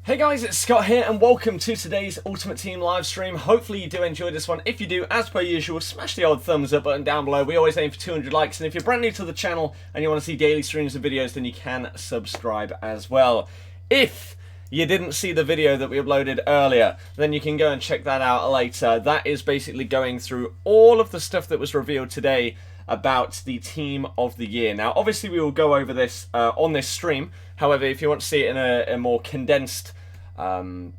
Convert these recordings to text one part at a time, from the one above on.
Hey guys, it's Scott here and welcome to today's Ultimate Team live stream. Hopefully you do enjoy this one. If you do, as per usual, smash the old thumbs up button down below. We always aim for 200 likes, and if you're brand new to the channel and you want to see daily streams and videos, then you can subscribe as well. If you didn't see the video that we uploaded earlier, then you can go and check that out later. That is basically going through all of the stuff that was revealed today about the Team of the Year. Now, obviously we will go over this on this stream. However, if you want to see it in a more condensed I don't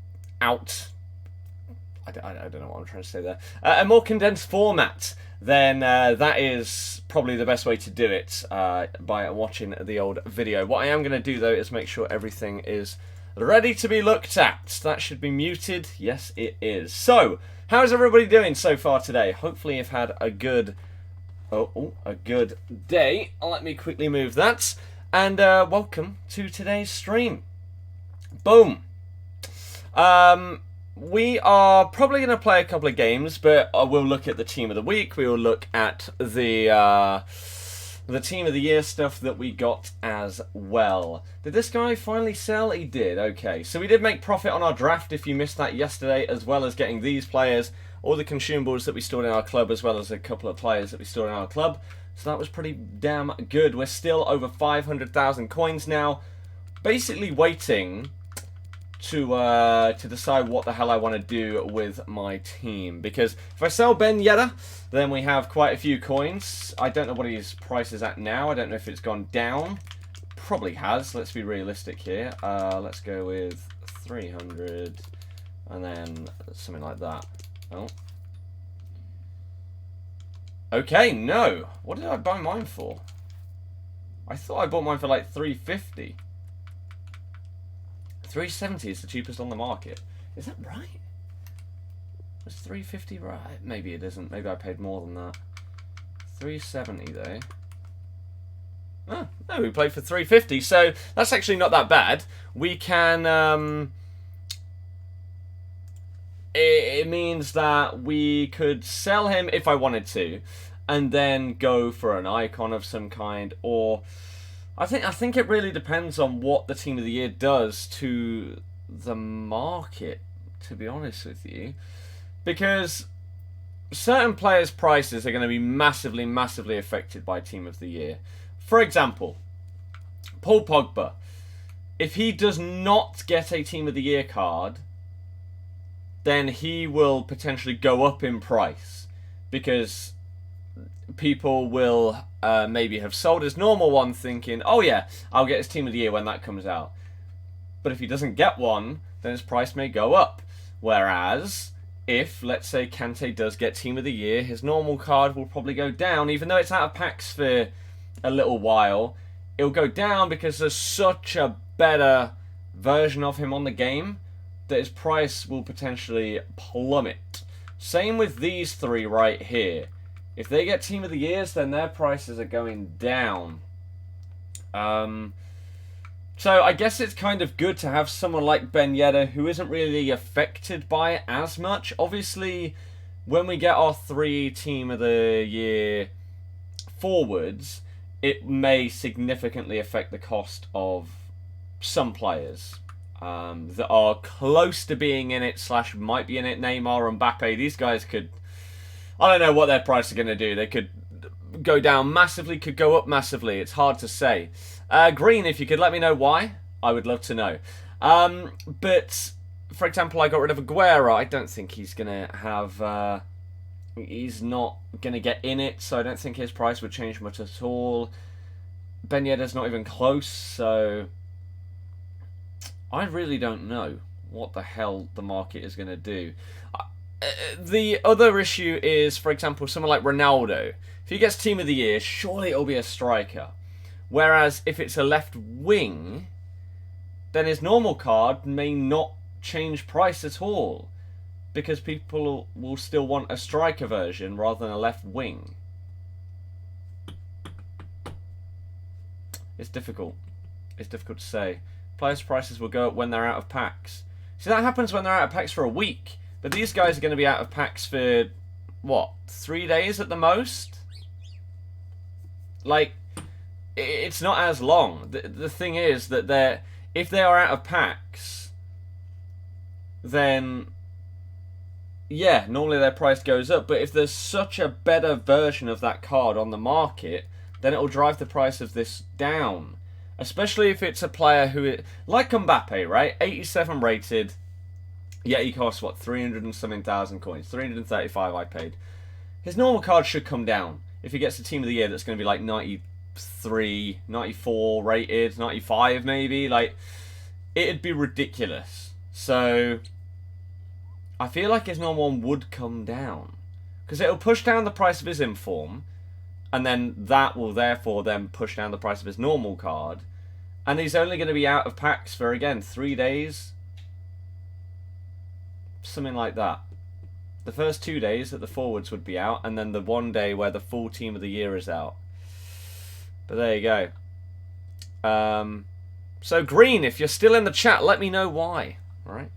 know what I'm trying to say there. A more condensed format, then that is probably the best way to do it by watching the old video. What I am going to do though is make sure everything is ready to be looked at. That should be muted. Yes, it is. So, how is everybody doing so far today? Hopefully you've had a good a good day. Let me quickly move that. And welcome to today's stream. Boom. We are probably going to play a couple of games, but we'll look at the Team of the Week. We will look at the Team of the Year stuff that we got as well. Did this guy finally sell? He did. Okay, so we did make profit on our draft if you missed that yesterday, as well as getting these players, all the consumables that we stored in our club, as well as a couple of players that we stored in our club. So that was pretty damn good. We're still over 500,000 coins now, basically waiting to decide what the hell I want to do with my team. Because if I sell Ben Yedder, then we have quite a few coins. I don't know what his price is at now. I don't know if it's gone down. Probably has. Let's be realistic here. Let's go with 300 and then something like that. Oh. Okay, no. What did I buy mine for? I thought I bought mine for like 350. 370 is the cheapest on the market. Is that right? Was 350 right? Maybe it isn't. Maybe I paid more than that. 370 though. Oh, no, we played for 350, so that's actually not that bad. We can, it means that we could sell him if I wanted to, and then go for an icon of some kind, or I think it really depends on what the Team of the Year does to the market, to be honest with you. Because certain players' prices are going to be massively, massively affected by Team of the Year. For example, Paul Pogba. If he does not get a Team of the Year card, then he will potentially go up in price. Because people will maybe have sold his normal one thinking, oh yeah, I'll get his Team of the Year when that comes out. But if he doesn't get one, then his price may go up. Whereas, if, let's say, Kante does get Team of the Year, his normal card will probably go down. Even though it's out of packs for a little while, it'll go down because there's such a better version of him on the game that his price will potentially plummet. Same with these three right here. If they get Team of the Years, then their prices are going down. So I guess it's kind of good to have someone like Ben Yedder who isn't really affected by it as much. Obviously, when we get our 3 Team of the Year forwards, it may significantly affect the cost of some players that are close to being in it / might be in it. Neymar and Mbappe, these guys could... I don't know what their price are going to do. They could go down massively, could go up massively. It's hard to say. Green, if you could let me know why, I would love to know. But, for example, I got rid of Aguero. I don't think he's going to have... he's not going to get in it, so I don't think his price would change much at all. Ben Yedder's not even close, so... I really don't know what the hell the market is going to do. The other issue is, for example, someone like Ronaldo. If he gets Team of the Year, surely it'll be a striker. Whereas if it's a left wing, then his normal card may not change price at all. Because people will still want a striker version rather than a left wing. It's difficult. It's difficult to say. Players' prices will go up when they're out of packs. See, that happens when they're out of packs for a week. But these guys are going to be out of packs for, what, 3 days at the most? Like, it's not as long. The thing is that if they are out of packs, then yeah, normally their price goes up. But if there's such a better version of that card on the market, then it'll drive the price of this down. Especially if it's a player who, like Mbappe, right? 87 rated, yet he costs, what, 300 and something thousand coins. 335 I paid. His normal card should come down. If he gets a team of the year that's going to be like 93, 94 rated, 95 maybe, like, it'd be ridiculous. So I feel like his normal one would come down. Because it'll push down the price of his inform, and then that will therefore then push down the price of his normal card. And he's only going to be out of packs for, again, 3 days. Something like that. The first 2 days that the forwards would be out, and then the 1 day where the full team of the year is out. But there you go. So Green, if you're still in the chat, let me know why. Alright?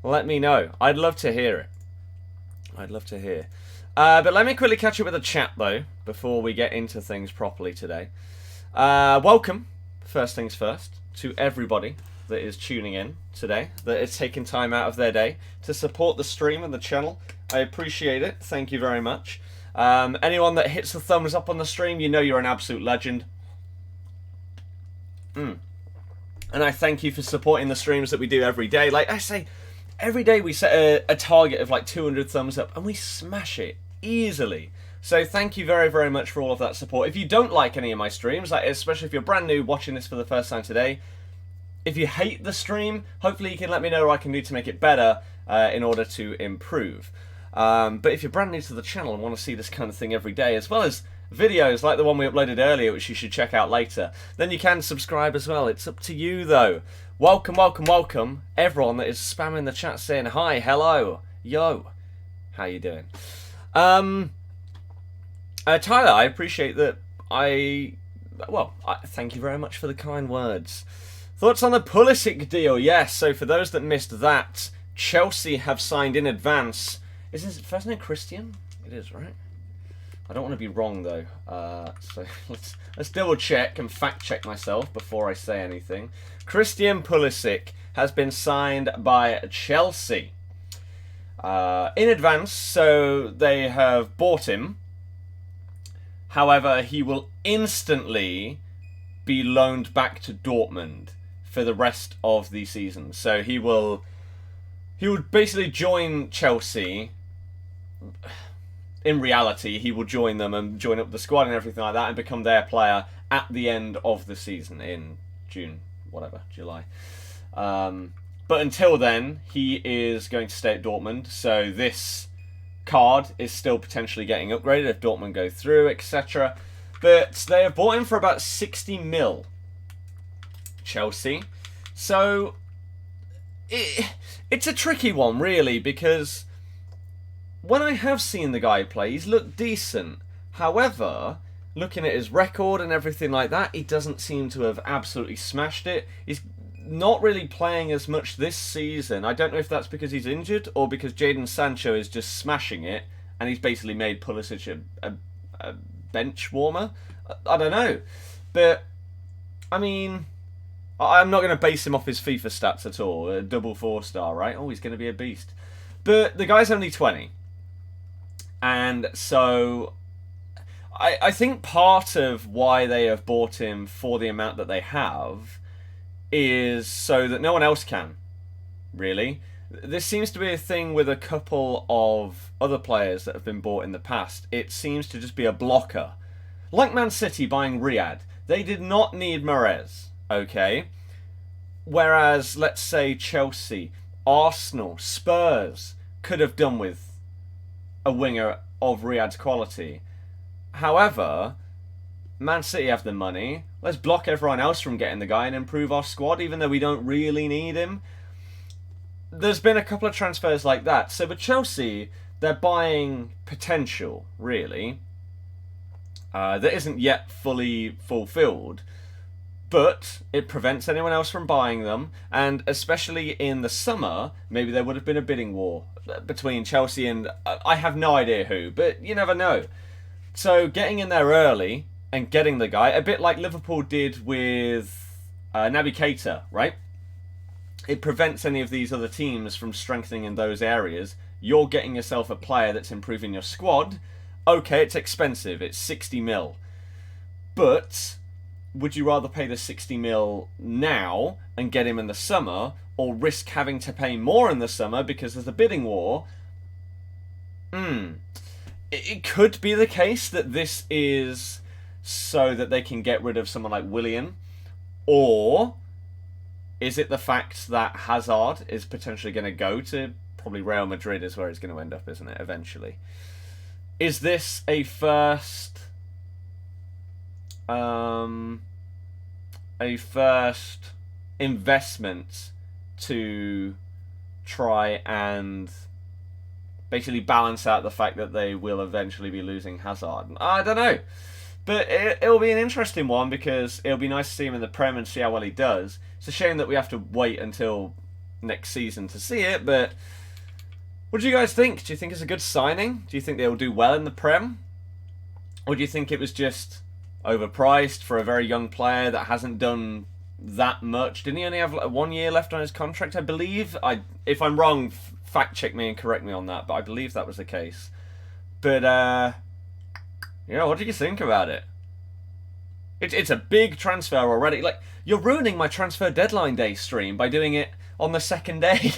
Let me know. I'd love to hear it. I'd love to hear. But let me quickly catch up with the chat, though, before we get into things properly today. Welcome, first things first, to everybody that is tuning in today, that is taking time out of their day to support the stream and the channel. I appreciate it. Thank you very much. Anyone that hits the thumbs up on the stream, you know you're an absolute legend. And I thank you for supporting the streams that we do every day. Like I say, every day we set a target of like 200 thumbs up, and we smash it easily. So thank you very, very much for all of that support. If you don't like any of my streams, like especially if you're brand new watching this for the first time today, if you hate the stream, hopefully you can let me know what I can do to make it better in order to improve. But if you're brand new to the channel and want to see this kind of thing every day, as well as videos like the one we uploaded earlier, which you should check out later, then you can subscribe as well. It's up to you, though. Welcome, welcome, welcome, everyone that is spamming the chat saying hi, hello, yo. How you doing? Tyler, I appreciate that. Thank you very much for the kind words. Thoughts on the Pulisic deal? Yes, so for those that missed that, Chelsea have signed in advance. Is his first name Christian? It is, right? I don't want to be wrong, though. So let's double check and fact check myself before I say anything. Christian Pulisic has been signed by Chelsea in advance, so they have bought him. However, he will instantly be loaned back to Dortmund for the rest of the season. So he would basically join Chelsea. In reality, he will join them and join up the squad and everything like that and become their player at the end of the season in June, July. But until then, he is going to stay at Dortmund. So this card is still potentially getting upgraded if Dortmund go through, etc. But they have bought him for about 60 mil. Chelsea. So it's a tricky one, really, because when I have seen the guy play, he's looked decent. However, looking at his record and everything like that, he doesn't seem to have absolutely smashed it. He's not really playing as much this season. I don't know if that's because he's injured or because Jadon Sancho is just smashing it and he's basically made Pulisic a bench warmer. I don't know. But, I mean, I'm not going to base him off his FIFA stats at all. A double 4-star, right? Oh, he's going to be a beast. But the guy's only 20. And so I think part of why they have bought him for the amount that they have is so that no one else can, really. This seems to be a thing with a couple of other players that have been bought in the past. It seems to just be a blocker. Like Man City buying Riyadh. They did not need Mahrez, okay? Whereas, let's say Chelsea, Arsenal, Spurs could have done with a winger of Riyadh's quality. However, Man City have the money. Let's block everyone else from getting the guy and improve our squad, even though we don't really need him. There's been a couple of transfers like that. So with Chelsea, they're buying potential, really, that isn't yet fully fulfilled. But it prevents anyone else from buying them. And especially in the summer, maybe there would have been a bidding war between Chelsea and I have no idea who, but you never know. So getting in there early and getting the guy, a bit like Liverpool did with Naby Keita, right? it prevents any of these other teams from strengthening in those areas. You're getting yourself a player that's improving your squad. Okay, it's expensive. It's 60 mil. But would you rather pay the 60 mil now and get him in the summer, or risk having to pay more in the summer because there's a bidding war? It could be the case that this is so that they can get rid of someone like Willian, or is it the fact that Hazard is potentially going to go to probably Real Madrid is where he's going to end up, isn't it, eventually? Is this a first investment to try and basically balance out the fact that they will eventually be losing Hazard? I don't know. But it'll be an interesting one, because it'll be nice to see him in the Prem and see how well he does. It's a shame that we have to wait until next season to see it, but what do you guys think? Do you think it's a good signing? Do you think they'll do well in the Prem? Or do you think it was just overpriced for a very young player that hasn't done that much? Didn't he only have 1 year left on his contract, I believe? If I'm wrong, fact check me and correct me on that, but I believe that was the case. But, yeah, what do you think about it? It's a big transfer already. Like, you're ruining my transfer deadline day stream by doing it on the second day.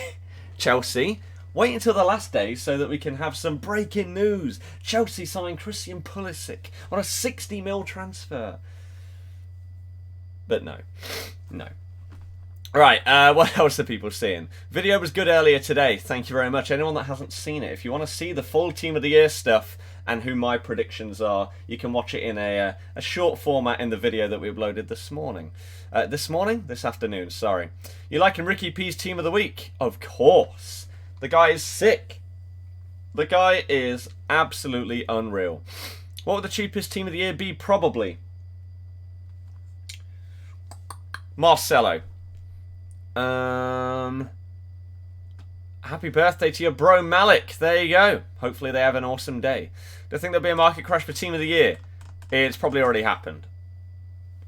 Chelsea, wait until the last day so that we can have some breaking news. Chelsea signed Christian Pulisic on a 60 mil transfer. But no. Right, what else are people seeing? Video was good earlier today. Thank you very much. Anyone that hasn't seen it, if you want to see the full Team of the Year stuff and who my predictions are, you can watch it in a short format in the video that we uploaded this morning. This afternoon, sorry. You liking Ricky P's Team of the Week? Of course. The guy is sick. The guy is absolutely unreal. What would the cheapest Team of the Year be? Probably Marcelo. Happy birthday to your bro Malik. There you go. Hopefully they have an awesome day. Do you think there'll be a market crash for Team of the Year? It's probably already happened.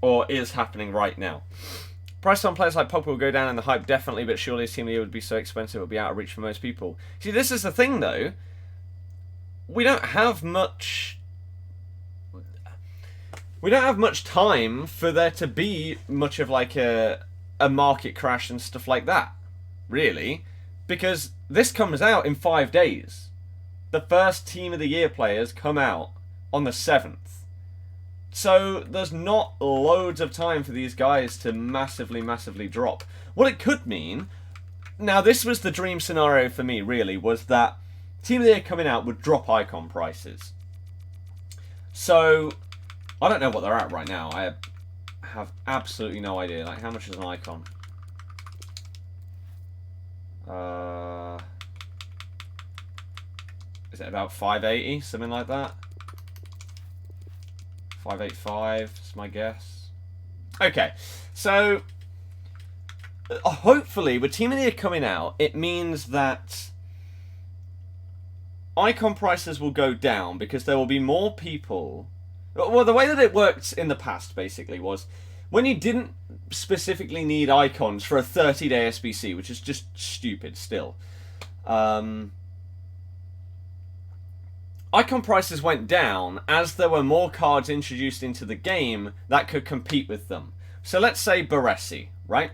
Or is happening right now. Price on players like Pogba will go down in the hype, definitely, but surely his Team of the Year would be so expensive it would be out of reach for most people. See, this is the thing, though. We don't have much time for there to be much of like a market crash and stuff like that, really, because this comes out in 5 days. The first Team of the Year players come out on the 7th. So there's not loads of time for these guys to massively drop. What it could mean, now this was the dream scenario for me, really, was that Team of the Year coming out would drop icon prices. So I don't know what they're at right now. I have absolutely no idea. Like, how much is an icon? Is it about 580? Something like that? 585 is my guess. Okay, so hopefully with Team of the Year coming out, it means that icon prices will go down because there will be more people. Well, the way that it worked in the past, basically, was when you didn't specifically need icons for a 30-day SBC, which is just stupid still, icon prices went down as there were more cards introduced into the game that could compete with them. So let's say Baresi, right?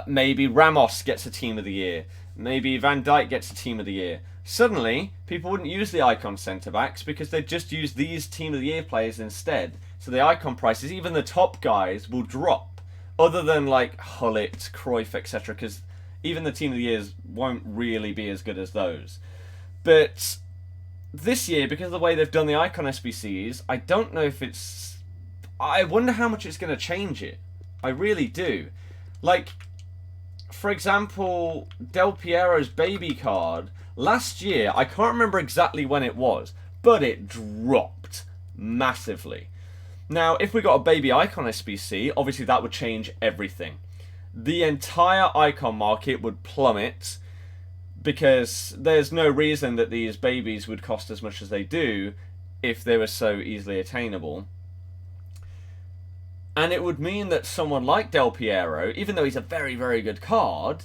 Maybe Ramos gets a Team of the Year. Maybe Van Dijk gets a Team of the Year. Suddenly, people wouldn't use the icon centre-backs because they'd just use these Team of the Year players instead. So the icon prices, even the top guys, will drop. Other than like Hullet, Cruyff, etc. Because even the Team of the Years won't really be as good as those. But this year, because of the way they've done the icon SBCs, I don't know if it's... I wonder how much it's going to change it. I really do. Like, for example, Del Piero's baby card, last year, I can't remember exactly when it was, but it dropped massively. Now, if we got a baby icon SBC, obviously that would change everything. The entire icon market would plummet, because there's no reason that these babies would cost as much as they do if they were so easily attainable. And it would mean that someone like Del Piero, even though he's a very, very good card,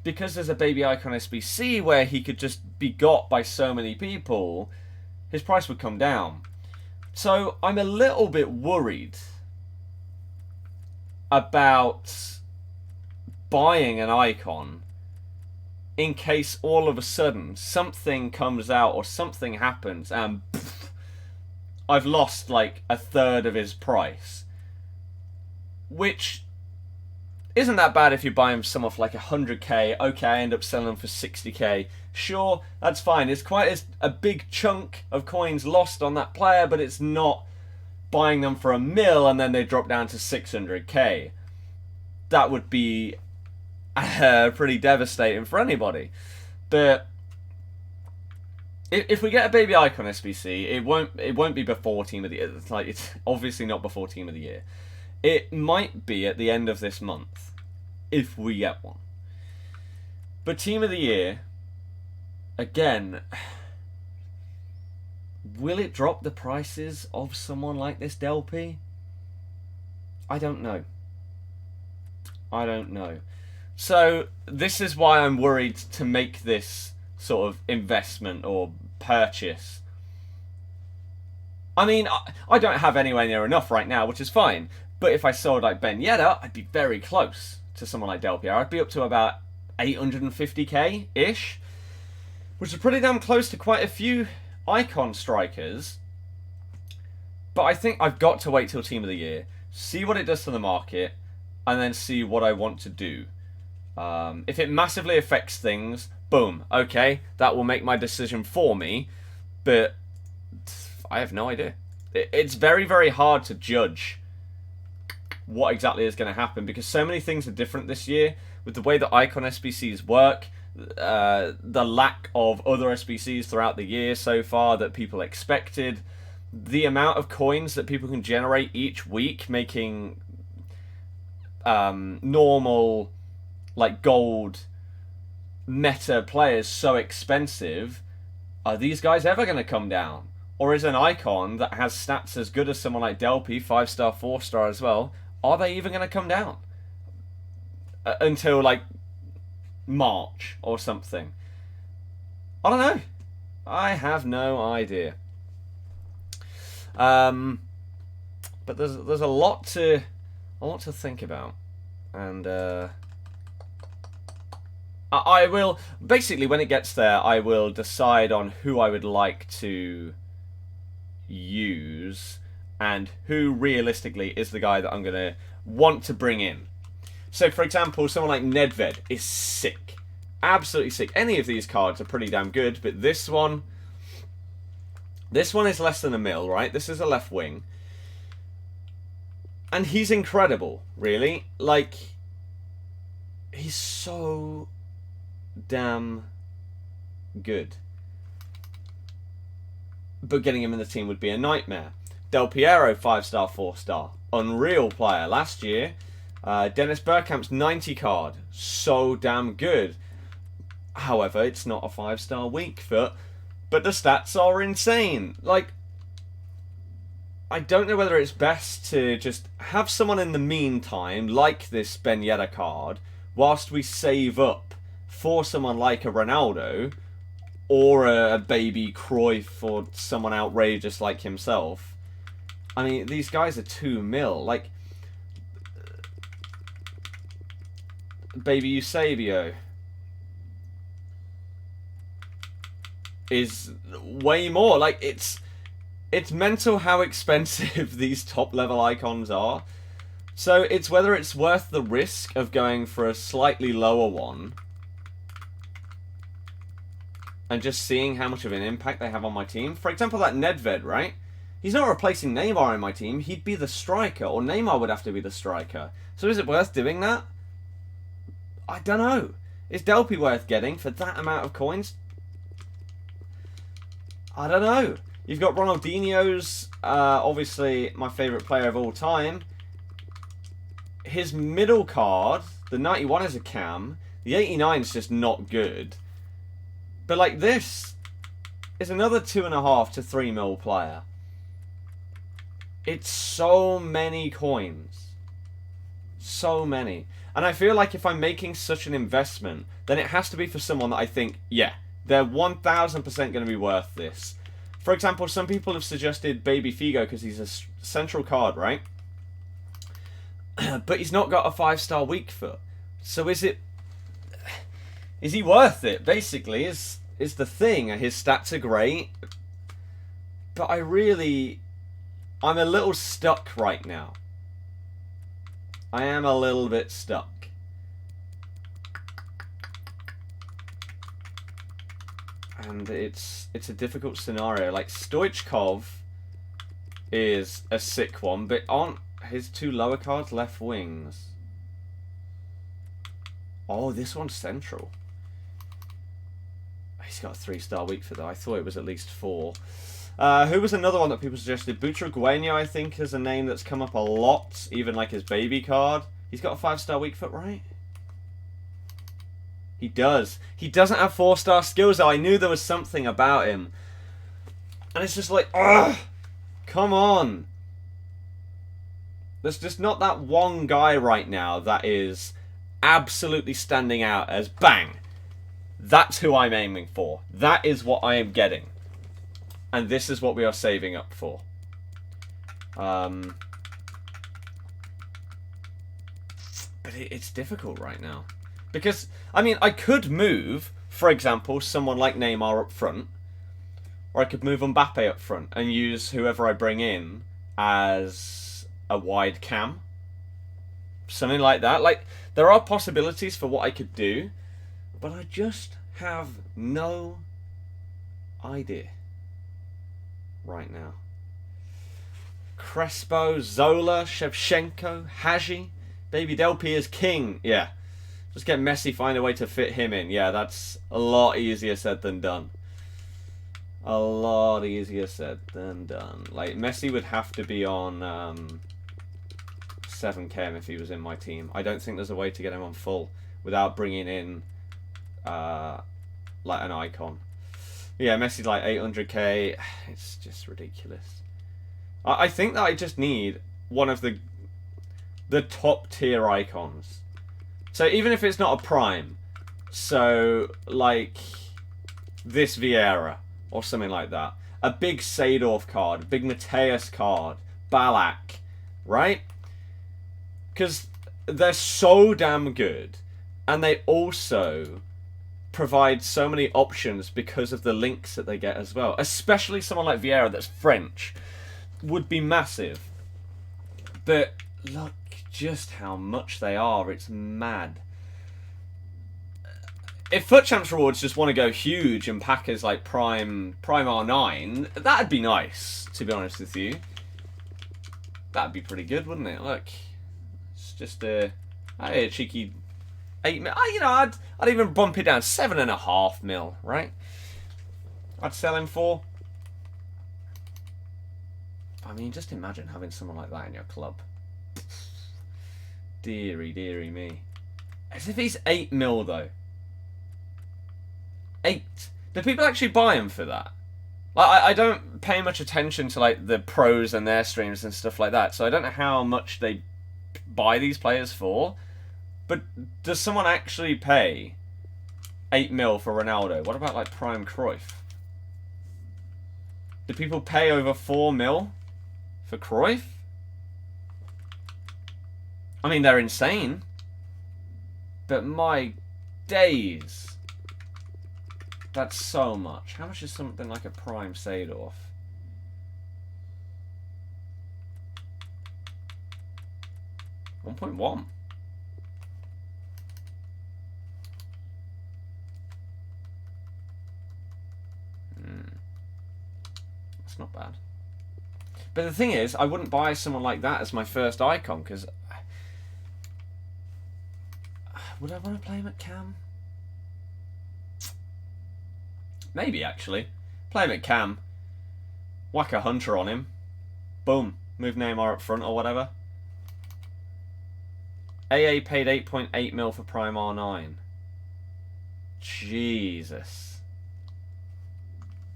because there's a baby icon SBC where he could just be got by so many people, his price would come down. So I'm a little bit worried about buying an icon in case all of a sudden something comes out or something happens and pff, I've lost like a third of his price. Which isn't that bad if you buy him some off like 100k. Okay, I end up selling them for 60k. Sure, that's fine. It's quite a big chunk of coins lost on that player, but it's not buying them for $1 million and then they drop down to 600k. That would be pretty devastating for anybody. But if we get a baby icon SBC, it won't be before Team of the Year. It's obviously not before Team of the Year. It might be at the end of this month, if we get one. But Team of the Year, again, will it drop the prices of someone like this Delpy? I don't know. I don't know. So this is why I'm worried to make this sort of investment or purchase. I mean, I don't have anywhere near enough right now, which is fine. But if I sold like Ben Yedder, I'd be very close to someone like Del Piero. I'd be up to about 850k-ish, which is pretty damn close to quite a few icon strikers. But I think I've got to wait till Team of the Year, see what it does to the market, and then see what I want to do. If it massively affects things, boom, okay, that will make my decision for me, but I have no idea. It's very, very hard to judge what exactly is going to happen because so many things are different this year with the way that icon SBCs work, the lack of other SBCs throughout the year so far that people expected, the amount of coins that people can generate each week, making normal like gold meta players so expensive. Are these guys ever going to come down? Or is an icon that has stats as good as someone like Delpy, 5-star, 4-star as well, are they even going to come down? Until like March or something. I don't know. I have no idea. But there's a lot to think about, and I will basically, when it gets there, I will decide on who I would like to use and who realistically is the guy that I'm going to want to bring in. So, for example, someone like Nedved is sick. Absolutely sick. Any of these cards are pretty damn good, but this one is less than $1 million, right? This is a left wing. And he's incredible, really. Like, he's so damn good. But getting him in the team would be a nightmare. Del Piero, 5-star, 4-star. Unreal player. Last year, Dennis Bergkamp's 90 card. So damn good. However, it's not a 5-star weak foot, but the stats are insane. Like, I don't know whether it's best to just have someone in the meantime, like this Ben Yedder card, whilst we save up for someone like a Ronaldo, or a baby Cruyff, or someone outrageous like himself. I mean, these guys are 2 mil. Like, baby Eusebio is way more. Like, it's mental how expensive these top level icons are. So it's whether it's worth the risk of going for a slightly lower one and just seeing how much of an impact they have on my team. For example, that Nedved, right? He's not replacing Neymar in my team. He'd be the striker, or Neymar would have to be the striker. So is it worth doing that? I don't know. Is Delpy worth getting for that amount of coins? I don't know. You've got Ronaldinho's, obviously my favourite player of all time. His middle card, the 91 is a cam. The 89 is just not good. But like this is another 2.5 to 3 mil player. It's so many coins. So many. And I feel like if I'm making such an investment, then it has to be for someone that I think, yeah, they're 1000% going to be worth this. For example, some people have suggested Baby Figo because he's a central card, right? But he's not got a 5-star weak foot. So is he worth it? Basically, is the thing. His stats are great, but I'm a little stuck right now. I am a little bit stuck. And it's a difficult scenario. Like, Stoichkov is a sick one, but aren't his 2 lower cards left wings? Oh, this one's central. He's got a 3-star weak for that. I thought it was at least 4. Who was another one that people suggested? Butragueño, I think, is a name that's come up a lot. Even like his baby card. He's got a 5-star weak foot, right? He does. He doesn't have 4-star skills, though. I knew there was something about him. And it's just like, ugh! Come on! There's just not that one guy right now that is absolutely standing out as bang! That's who I'm aiming for. That is what I am getting. And this is what we are saving up for. But it's difficult right now. Because, I mean, I could move, for example, someone like Neymar up front. Or I could move Mbappe up front and use whoever I bring in as a wide cam. Something like that. Like, there are possibilities for what I could do. But I just have no idea right now. Crespo, Zola, Shevchenko, Hadji, Baby Delpy is king. Yeah. Just get Messi, find a way to fit him in. Yeah, that's a lot easier said than done. A lot easier said than done. Like, Messi would have to be on 7k if he was in my team. I don't think there's a way to get him on full without bringing in like an icon. Yeah, Messi's like 800k. It's just ridiculous. I think that I just need one of the top tier icons. So even if it's not a prime, so like this Vieira or something like that, a big Seedorf card, a big Mateus card, Ballack, right? Because they're so damn good, and they also provide so many options because of the links that they get as well. Especially someone like Vieira that's French would be massive. But look just how much they are. It's mad. If FUT Champs rewards just want to go huge and pack as like Prime R9, that'd be nice, to be honest with you. That'd be pretty good, wouldn't it? Look, it's just a cheeky 8 mil. You know, I'd even bump it down 7.5 mil, right? I'd sell him for. I mean, just imagine having someone like that in your club. Deary, deary me. As if he's 8 mil though. 8. Do people actually buy him for that? Like, I don't pay much attention to like the pros and their streams and stuff like that, so I don't know how much they buy these players for. But does someone actually pay 8 mil for Ronaldo? What about like Prime Cruyff? Do people pay over 4 mil for Cruyff? I mean, they're insane. But my days. That's so much. How much is something like a Prime Seedorf? $1.1. That's not bad. But the thing is, I wouldn't buy someone like that as my first icon, because would I want to play him at cam? Maybe, actually. Play him at cam. Whack a hunter on him. Boom. Move Neymar up front or whatever. AA paid 8.8 mil for Prime R9. Jesus.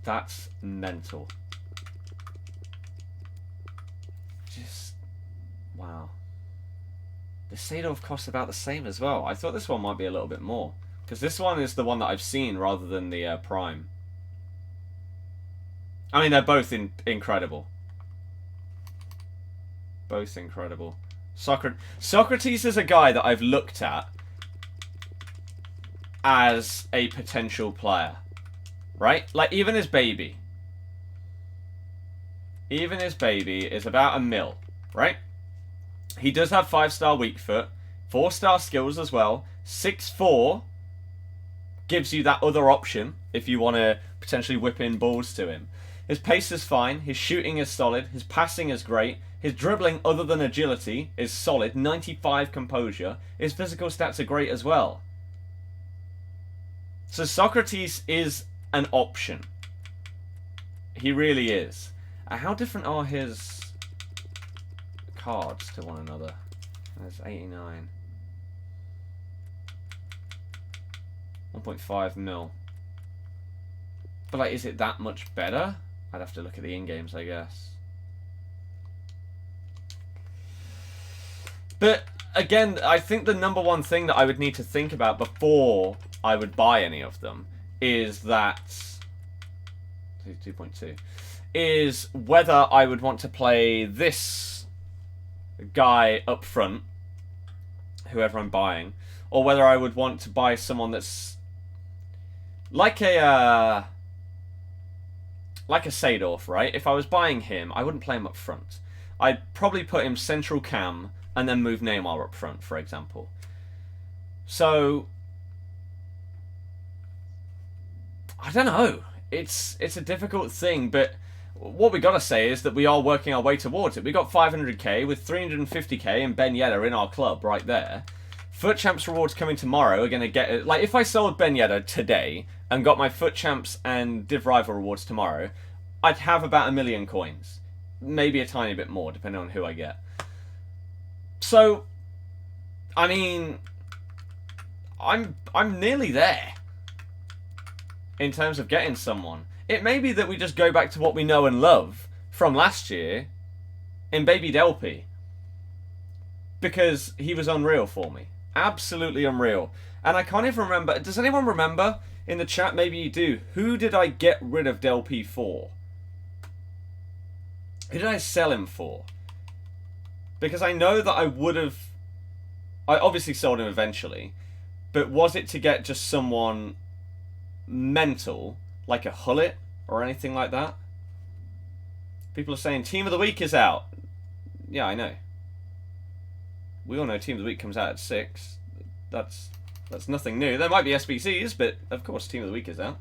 That's mental. just... Wow. The Seedorf costs about the same as well. I thought this one might be a little bit more. Because this one is the one that I've seen rather than the Prime. I mean, they're both incredible. Both incredible. Socrates is a guy that I've looked at as a potential player. Right? Like, even his baby. Even his baby is about $1 mil. Right? He does have 5-star weak foot. 4-star skills as well. 6'4" gives you that other option if you want to potentially whip in balls to him. His pace is fine. His shooting is solid. His passing is great. His dribbling, other than agility, is solid. 95 composure. His physical stats are great as well. So Socrates is an option. He really is. How different are his cards to one another? There's 89. 1.5 mil. But, like, is it that much better? I'd have to look at the in-games, I guess. But, again, I think the number one thing that I would need to think about before I would buy any of them is that... 2.2. Is whether I would want to play this guy up front, whoever I'm buying, or whether I would want to buy someone that's like a Seedorf, right? If I was buying him, I wouldn't play him up front. I'd probably put him central cam and then move Neymar up front, for example. So I don't know. It's a difficult thing, but what we gotta say is that we are working our way towards it. We got 500k with 350k and Ben Yedder in our club right there. FUT Champs rewards coming tomorrow are gonna get... Like, if I sold Ben Yedder today and got my FUT Champs and Div Rival rewards tomorrow, I'd have about 1 million coins. Maybe a tiny bit more, depending on who I get. So, I mean, I'm nearly there in terms of getting someone. It may be that we just go back to what we know and love from last year in Baby Delpy, because he was unreal for me. Absolutely unreal. And I can't even remember. Does anyone remember in the chat? Maybe you do. Who did I get rid of Delpy for? Who did I sell him for? Because I know that I would have... I obviously sold him eventually. But was it to get just someone mental, like a Hullet or anything like that? People are saying Team of the Week is out. Yeah, I know. We all know Team of the Week comes out at 6. That's nothing new. There might be SBCs, but of course Team of the Week is out.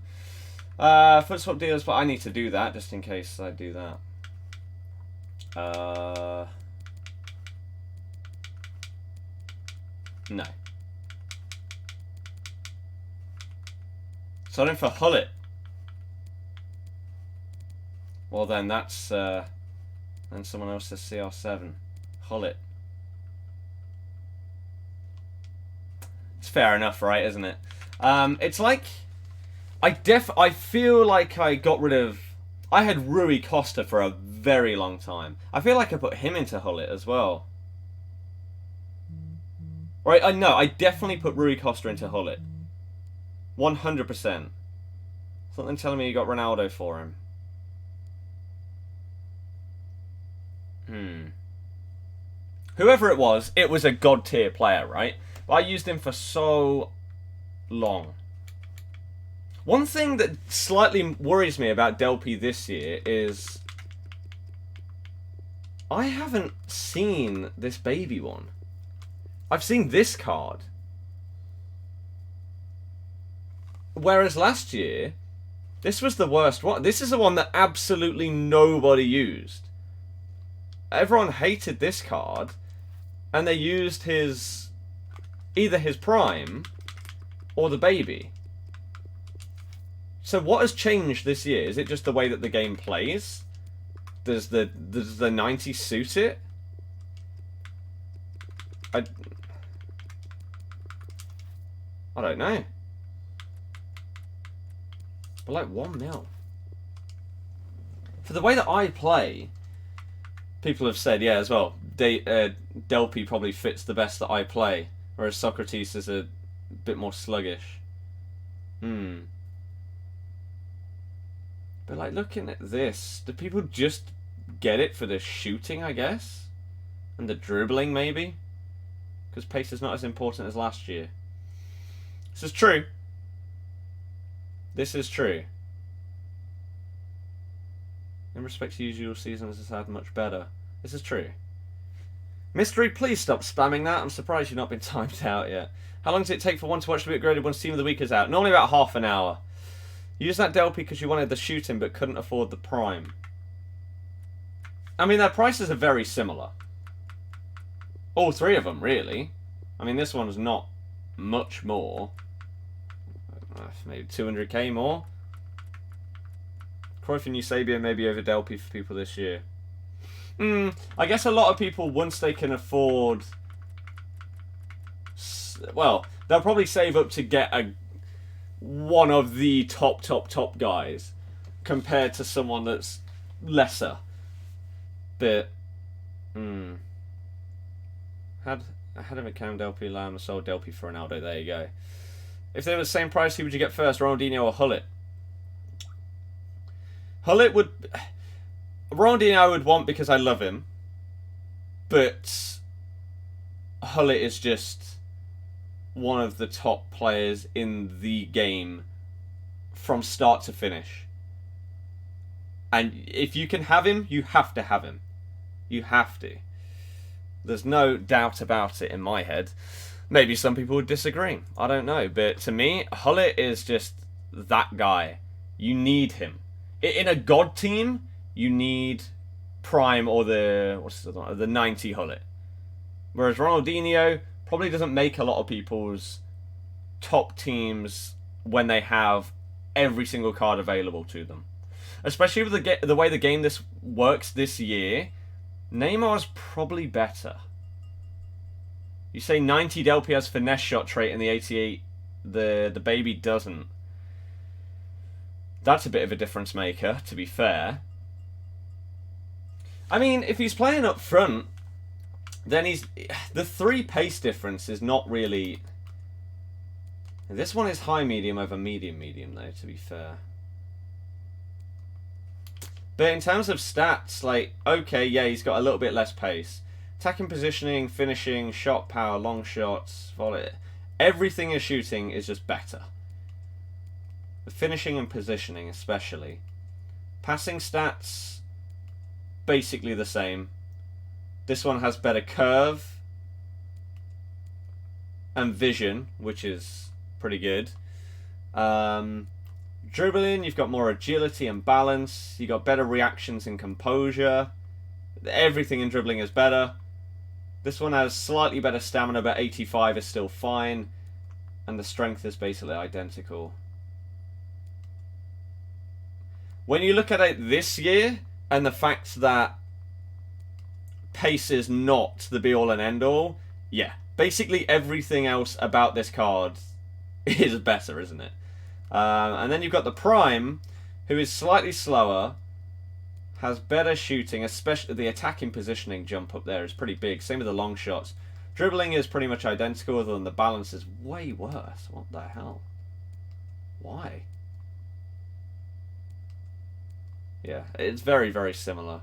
FUT swap deals, but I need to do that just in case I do that. No. Sold him for Hullet. Well then, that's then someone else says CR7. Hullet. It's fair enough, right? Isn't it? It's like I feel like I got rid of... I had Rui Costa for a very long time. I feel like I put him into Hullet as well. Right? I know. I definitely put Rui Costa into Hullet. 100%. Something telling me you got Ronaldo for him. Whoever it was a god tier player, right? But I used him for so long. One thing that slightly worries me about Delpy this year is I haven't seen this baby one. I've seen this card. Whereas last year, this was the worst one. This is the one that absolutely nobody used. Everyone hated this card, and they used his... either his prime, or the baby. So what has changed this year? Is it just the way that the game plays? Does the 90 suit it? I don't know. But like 1 mil. For the way that I play, People have said, yeah, as well, Delpy probably fits the best that I play, whereas Socrates is a bit more sluggish. But like, looking at this, do people just get it for the shooting, I guess? And the dribbling, maybe? Because pace is not as important as last year. This is true. This is true. In respect to usual seasons, it's had much better. This is true. Mystery, please stop spamming that. I'm surprised you've not been timed out yet. How long does it take for one to watch to be upgraded once Team of the Week is out? Normally about half an hour. You used that Delpy because you wanted the shooting but couldn't afford the Prime. I mean, their prices are very similar. All three of them, really. I mean, this one's not much more. Maybe 200k more. Cruyff and Eusebio maybe over Delpy for people this year. I guess a lot of people, once they can afford... Well, they'll probably save up to get one of the top guys compared to someone that's lesser. But... Had a McCann, Delpy, Lamb, sold Delpy for Ronaldo. There you go. If they were the same price, who would you get first? Ronaldinho or Hullet? Hullet would... Ronaldinho I would want because I love him. But Hullet is just one of the top players in the game from start to finish. And if you can have him, you have to have him. You have to. There's no doubt about it in my head. Maybe some people would disagree. I don't know. But to me, Hullet is just that guy. You need him. In a God team, you need Prime or the 90 Hullet. Whereas Ronaldinho probably doesn't make a lot of people's top teams when they have every single card available to them. Especially with the way the game this works this year, Neymar's probably better. You say 90 Delpy has finesse shot trait and the 88 the baby doesn't. That's a bit of a difference maker, to be fair. I mean, if he's playing up front, then the 3 pace difference is not really... This one is high medium over medium though, to be fair. But in terms of stats, like, okay, yeah, he's got a little bit less pace. Attacking, positioning, finishing, shot power, long shots, volley. Everything is shooting is just better. The finishing and positioning especially. Passing stats, basically the same. This one has better curve and vision, which is pretty good. Dribbling, you've got more agility and balance. You've got better reactions and composure. Everything in dribbling is better. This one has slightly better stamina, but 85 is still fine. And the strength is basically identical. When you look at it this year, and the fact that pace is not the be-all and end-all, yeah, basically everything else about this card is better, isn't it? And then you've got the Prime, who is slightly slower, has better shooting, especially the attacking positioning jump up there is pretty big. Same with the long shots. Dribbling is pretty much identical, other than the balance is way worse. What the hell? Why? Yeah, it's very, very similar.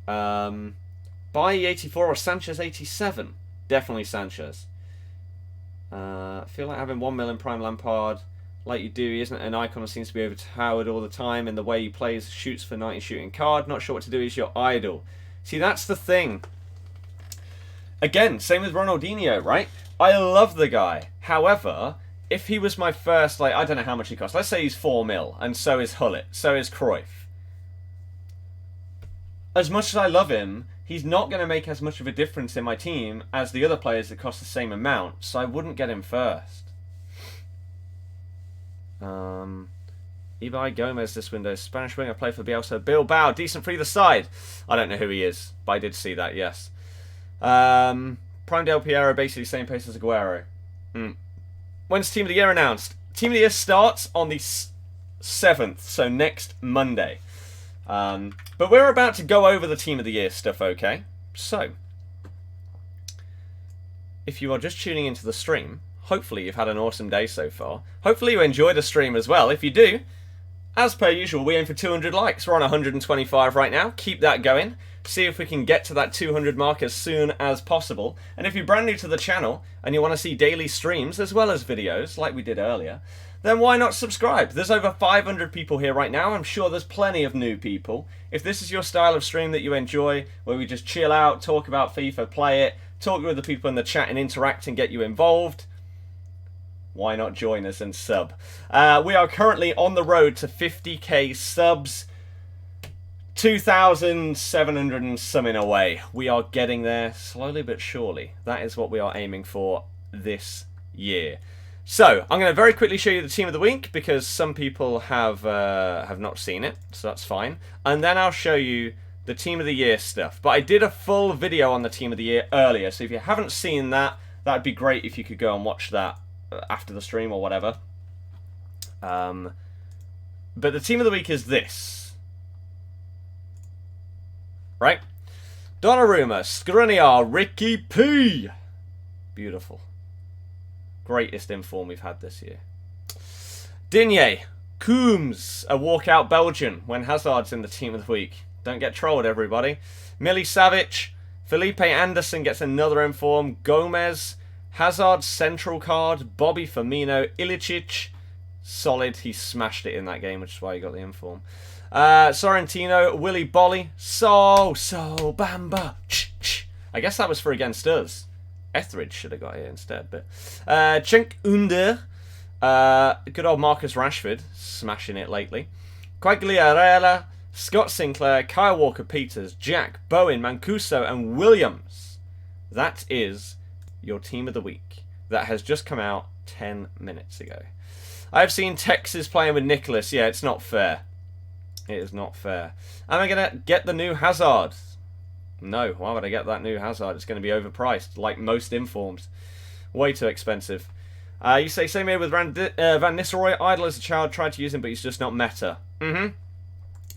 Bailly 84 or Sanchez 87? Definitely Sanchez. I feel like having 1 million Prime Lampard, like you do, he isn't an icon and seems to be overpowered all the time in the way he plays, shoots for 90 shooting card. Not sure what to do, he's your idol. See, that's the thing. Again, same with Ronaldinho, right? I love the guy. However, if he was my first, like, I don't know how much he costs. Let's say he's 4 mil, and so is Hullet, so is Cruyff. As much as I love him, he's not going to make as much of a difference in my team as the other players that cost the same amount, so I wouldn't get him first. Ibai Gomez this window. Spanish winger, play for Bielsa. Bilbao, decent for either side. I don't know who he is, but I did see that, yes. Prime Del Piero, basically same pace as Aguero. When's Team of the Year announced? Team of the Year starts on the 7th, so next Monday. But we're about to go over the Team of the Year stuff, okay? So, if you are just tuning into the stream, hopefully you've had an awesome day so far. Hopefully you enjoyed the stream as well. If you do, as per usual, we aim for 200 likes. We're on 125 right now. Keep that going. See if we can get to that 200 mark as soon as possible. And if you're brand new to the channel and you want to see daily streams as well as videos like we did earlier, then why not subscribe? There's over 500 people here right now. I'm sure there's plenty of new people. If this is your style of stream that you enjoy, where we just chill out, talk about FIFA, play it, talk with the people in the chat and interact and get you involved, why not join us and sub? We are currently on the road to 50k subs. 2,700 and something away. We are getting there slowly but surely. That is what we are aiming for this year. So, I'm going to very quickly show you the Team of the Week because some people have not seen it, so that's fine. And then I'll show you the Team of the Year stuff. But I did a full video on the Team of the Year earlier, so if you haven't seen that, that'd be great if you could go and watch that after the stream or whatever. But the Team of the Week is this. Right? Donnarumma, Skriniar, Ricky P. Beautiful. Greatest inform we've had this year. Digne, Coombs, a walkout Belgian when Hazard's in the Team of the Week. Don't get trolled, everybody. Milisavic, Felipe Anderson gets another inform. Gomez, Hazard central card. Bobby Firmino, Ilicic. Solid. He smashed it in that game, which is why he got the inform. Sorrentino, Willy Bolly, Bamba. I guess that was for against us. Etheridge should have got it instead, but Chink Under, good old Marcus Rashford, smashing it lately. Quagliarella, Scott Sinclair, Kyle Walker-Peters, Jack, Bowen, Mancuso, and Williams. That is your Team of the Week. That has just come out 10 minutes ago. I've seen Texas playing with Nicholas. Yeah, it's not fair. It is not fair. Am I going to get the new Hazard? No. Why would I get that new Hazard? It's going to be overpriced, like most informs. Way too expensive. You say, same here with Van Nistelrooy. Idle as a child, tried to use him, but he's just not meta.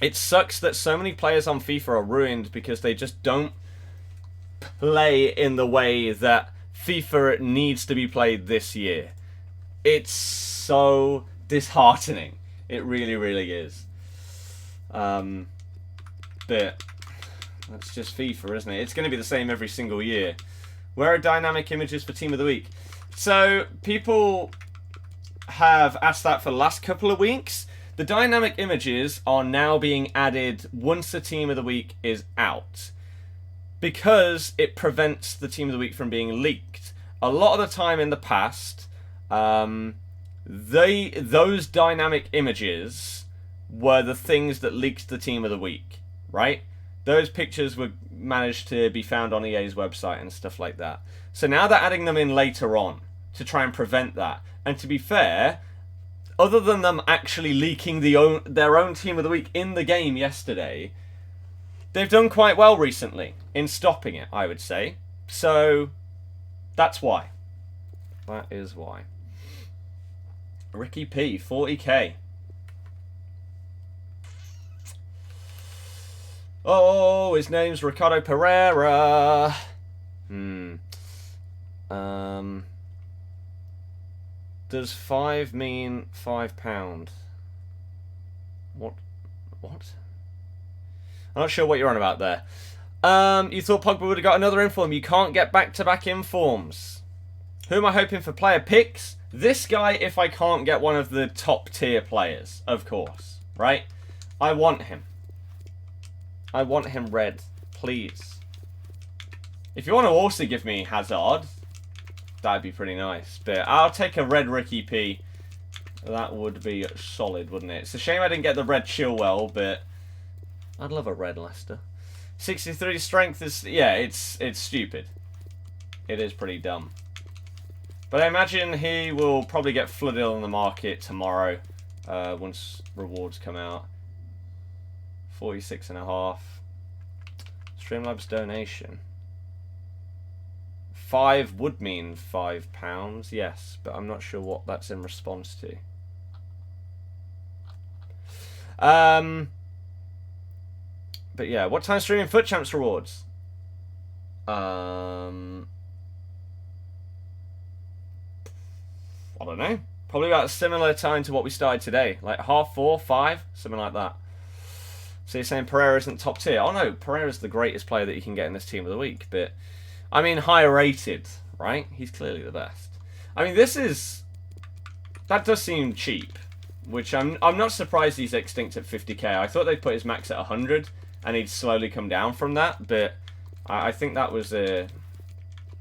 It sucks that so many players on FIFA are ruined because they just don't play in the way that FIFA needs to be played this year. It's so disheartening. It really, really is. But that's just FIFA, isn't it? It's going to be the same every single year. Where are dynamic images for Team of the Week? So, people have asked that for the last couple of weeks. The dynamic images are now being added once the Team of the Week is out, because it prevents the Team of the Week from being leaked. A lot of the time in the past, those dynamic images were the things that leaked the Team of the Week, right? Those pictures were managed to be found on EA's website and stuff like that. So now they're adding them in later on to try and prevent that. And to be fair, other than them actually leaking their own Team of the Week in the game yesterday, they've done quite well recently in stopping it, I would say. So that's why. That is why. Ricky P, 40k. Oh, his name's Ricardo Pereira. Does 5 mean £5? What? I'm not sure what you're on about there. You thought Pogba would have got another inform. You can't get back-to-back informs. Who am I hoping for player picks? This guy, if I can't get one of the top-tier players, of course. Right? I want him. I want him red, please. If you want to also give me Hazard, that'd be pretty nice. But I'll take a red Ricky P. That would be solid, wouldn't it? It's a shame I didn't get the red Chilwell, but I'd love a red Leicester. 63 strength is, yeah, it's stupid. It is pretty dumb. But I imagine he will probably get flooded on the market tomorrow once rewards come out. 46.5. Streamlabs donation. 5 would mean £5, yes, but I'm not sure what that's in response to. But yeah, what time streaming FUT Champs rewards? I don't know. Probably about a similar time to what we started today. Like 4:30, 5, something like that. So you're saying Pereira isn't top tier? Oh no, Pereira's the greatest player that you can get in this team of the week. But, I mean, higher rated, right? He's clearly the best. I mean, that does seem cheap. Which I'm not surprised he's extinct at 50k. I thought they'd put his max at 100 and he'd slowly come down from that. But I think that was an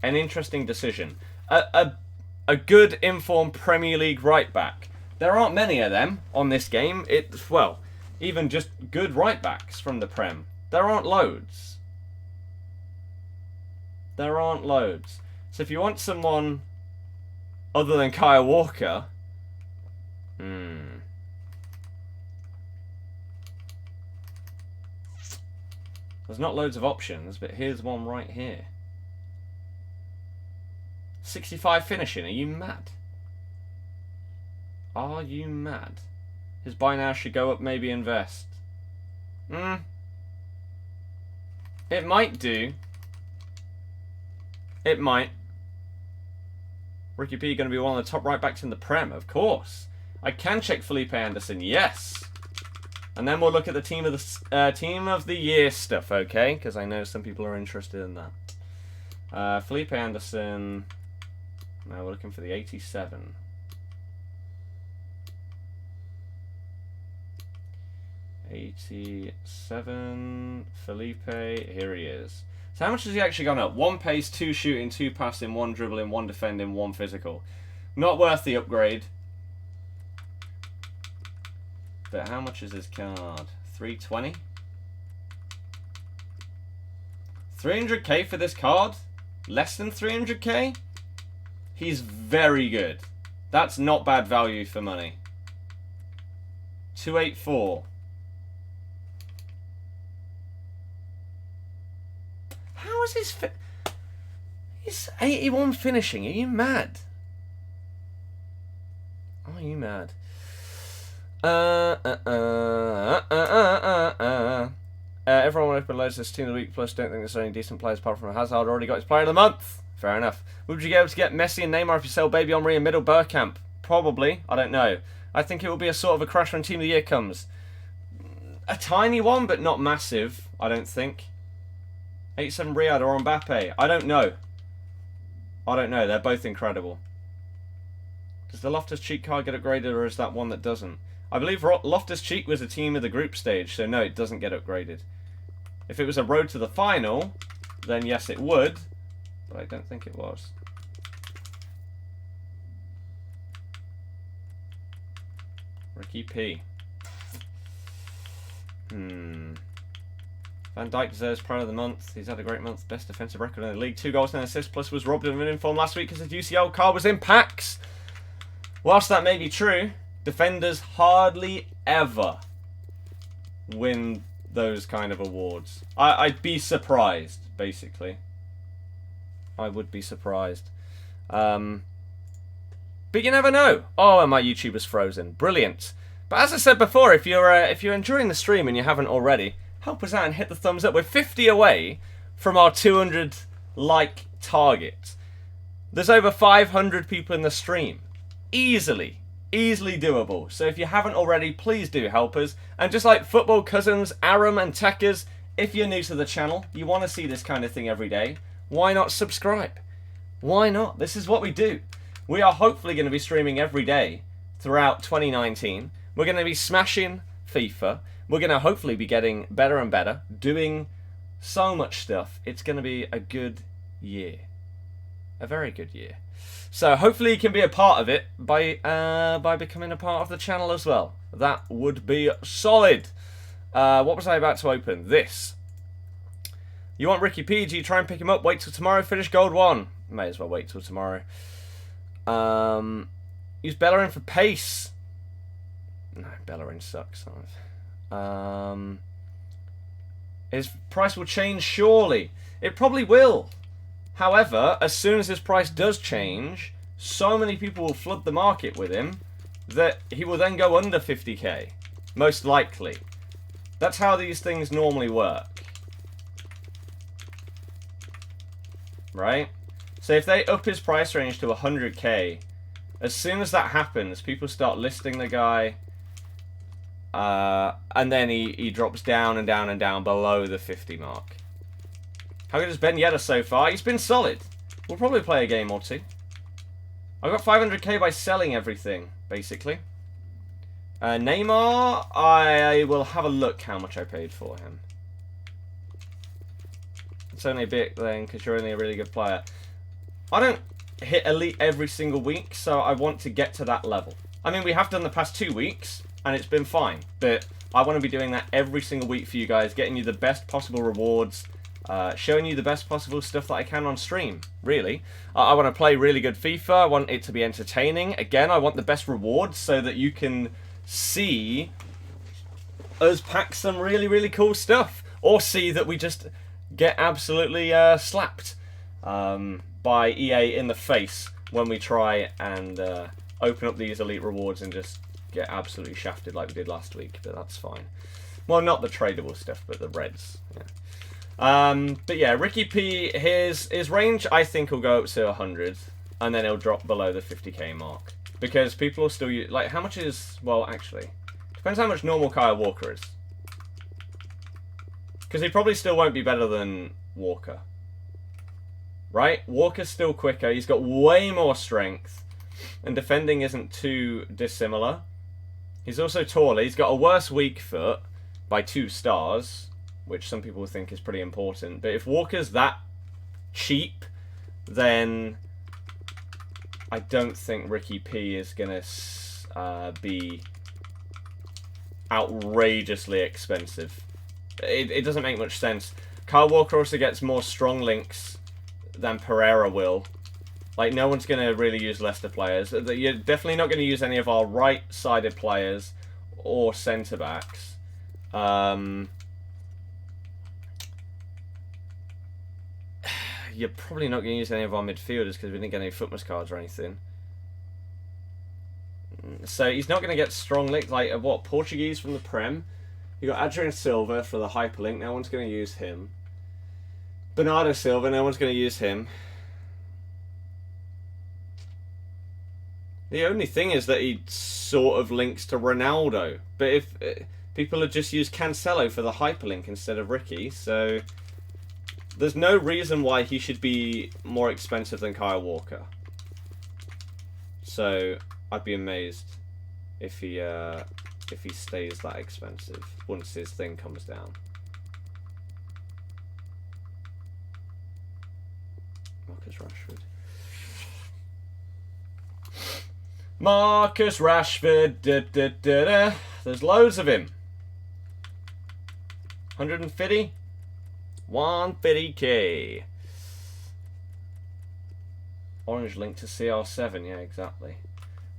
interesting decision. A good informed Premier League right back. There aren't many of them on this game. Well, even just good right backs from the Prem. There aren't loads. There aren't loads. So if you want someone other than Kyle Walker, there's not loads of options, but here's one right here. 65 finishing, are you mad? Are you mad? His buy now should go up, maybe invest. It might do. It might. Ricky P going to be one of the top right backs in the Prem, of course. I can check Felipe Anderson, yes. And then we'll look at the team of the year stuff, okay? Because I know some people are interested in that. Felipe Anderson. Now we're looking for the 87. Felipe, here he is. So how much has he actually gone up? 1 pace, 2 shooting, 2 passing, 1 dribbling, 1 defending, 1 physical. Not worth the upgrade. But how much is his card? 320? 300k for this card? Less than 300k? He's very good. That's not bad value for money. 284. How is his he's 81 finishing? Are you mad? Are you mad? Everyone will open loads this team of the week, plus don't think there's any decent players apart from Hazard. Already got his player of the month. Fair enough. Would you be able to get Messi and Neymar if you sell Baby Henry and Middle Bergkamp? Probably. I don't know. I think it will be a sort of a crash when Team of the Year comes. A tiny one, but not massive, I don't think. 87 Riyadh or Mbappe? I don't know. I don't know. They're both incredible. Does the Loftus-Cheek card get upgraded, or is that one that doesn't? I believe Loftus-Cheek was a team of the group stage, so no, it doesn't get upgraded. If it was a road to the final, then yes, it would. But I don't think it was. Ricky P. Van Dijk deserves player of the month. He's had a great month. Best defensive record in the league. 2 goals and an assist, plus was robbed of an inform last week because his UCL card was in packs. Whilst that may be true, defenders hardly ever win those kind of awards. I'd be surprised, basically. I would be surprised. But you never know. Oh, and my YouTube is frozen. Brilliant. But as I said before, if you're enjoying the stream and you haven't already, help us out and hit the thumbs up. We're 50 away from our 200 like target. There's over 500 people in the stream. Easily doable. So if you haven't already, please do help us. And just like Football Cousins, Aram and Techers, if you're new to the channel, you want to see this kind of thing every day, why not subscribe? Why not? This is what we do. We are hopefully going to be streaming every day throughout 2019. We're going to be smashing FIFA. We're going to hopefully be getting better and better, doing so much stuff. It's going to be a good year. A very good year. So hopefully you can be a part of it by becoming a part of the channel as well. That would be solid. What was I about to open? This. You want Ricky P? Do you try and pick him up? Wait till tomorrow. Finish gold 1. May as well wait till tomorrow. Use Bellerin for pace. No, Bellerin sucks. His price will change surely. It probably will. However, as soon as his price does change, so many people will flood the market with him that he will then go under 50k. Most likely. That's how these things normally work. Right? So if they up his price range to 100k, as soon as that happens, people start listing the guy, and then he drops down and down and down below the 50 mark. How good is Ben Yedder so far? He's been solid. We'll probably play a game or two. I got 500k by selling everything, basically. Neymar, I will have a look how much I paid for him. It's only a bit then, because you're only a really good player. I don't hit elite every single week, so I want to get to that level. I mean, we have done the past 2 weeks, and it's been fine. But I want to be doing that every single week for you guys, getting you the best possible rewards, showing you the best possible stuff that I can on stream, really. I want to play really good FIFA. I want it to be entertaining. Again, I want the best rewards so that you can see us pack some really, really cool stuff. Or see that we just get absolutely slapped by EA in the face when we try and open up these elite rewards and just get absolutely shafted like we did last week. But that's fine. Well, not the tradable stuff, but the reds. Yeah. But yeah, Ricky P, his range I think will go up to 100, and then he'll drop below the 50k mark. Because people will still use, like, how much is, well, actually, depends how much normal Kyle Walker is. Because he probably still won't be better than Walker. Right? Walker's still quicker, he's got way more strength, and defending isn't too dissimilar. He's also taller, he's got a worse weak foot by 2 stars, which some people think is pretty important. But if Walker's that cheap, then I don't think Ricky P is going to be outrageously expensive. It doesn't make much sense. Kyle Walker also gets more strong links than Pereira will. Like, no one's going to really use Leicester players. You're definitely not going to use any of our right-sided players or centre-backs. You're probably not going to use any of our midfielders because we didn't get any FUTMAS cards or anything. So he's not going to get strong links. Like, what, Portuguese from the Prem? You got Adrian Silva for the hyperlink. No one's going to use him. Bernardo Silva. No one's going to use him. The only thing is that he sort of links to Ronaldo. But if people had just used Cancelo for the hyperlink instead of Ricky, so there's no reason why he should be more expensive than Kyle Walker. So I'd be amazed if he stays that expensive once his thing comes down. Marcus Rashford. Marcus Rashford. There's loads of him. 150? 150k. Orange link to CR7, yeah, exactly.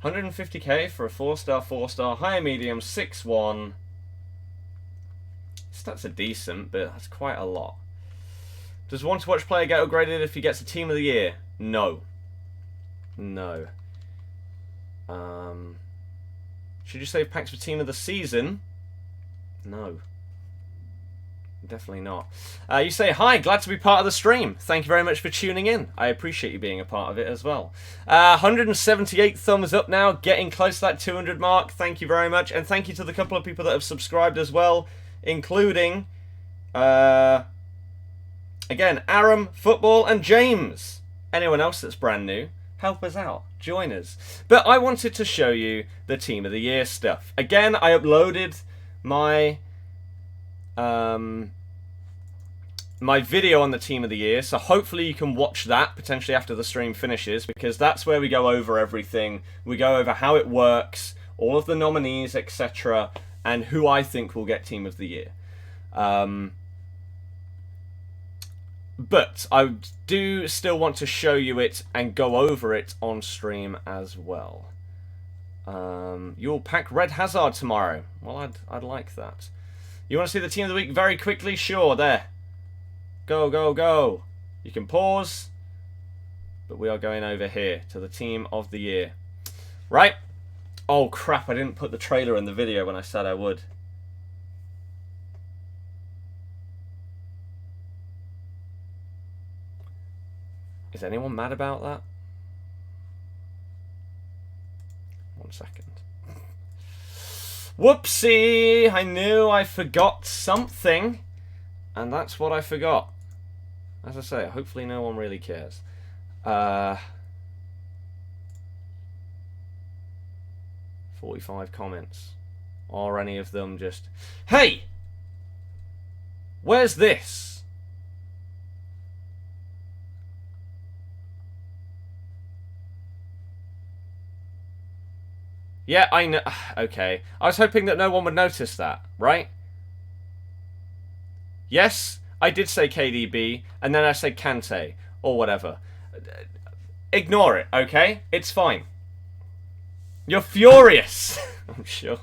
150k for a 4-star, 4-star, high medium, 6-1. Stats are decent, but that's quite a lot. Does Want to Watch player get upgraded if he gets a Team of the Year? No. No. Should you save packs for Team of the Season? No. Definitely not. You say, hi, glad to be part of the stream. Thank you very much for tuning in. I appreciate you being a part of it as well. 178 thumbs up now, getting close to that 200 mark. Thank you very much. And thank you to the couple of people that have subscribed as well, including, again, Aram, Football, and James. Anyone else that's brand new, help us out. Join us. But I wanted to show you the Team of the Year stuff. Again, I uploaded my my video on the Team of the Year, so hopefully you can watch that potentially after the stream finishes, because that's where we go over everything. We go over how it works, all of the nominees, etc., and who I think will get Team of the Year. But I do still want to show you it and go over it on stream as well. You'll pack Red Hazard tomorrow. Well, I'd like that. You want to see the Team of the Week very quickly? Sure, there. Go, go, go. You can pause. But we are going over here to the Team of the Year. Right. Oh, crap. I didn't put the trailer in the video when I said I would. Is anyone mad about that? 1 second. Whoopsie! I knew I forgot something. And that's what I forgot. As I say, hopefully no one really cares. 45 comments. Are any of them just... Hey! Where's this? Yeah, I know. Okay. I was hoping that no one would notice that, right? Yes, I did say KDB, and then I said Kante, or whatever. Ignore it, okay? It's fine. You're furious, I'm sure.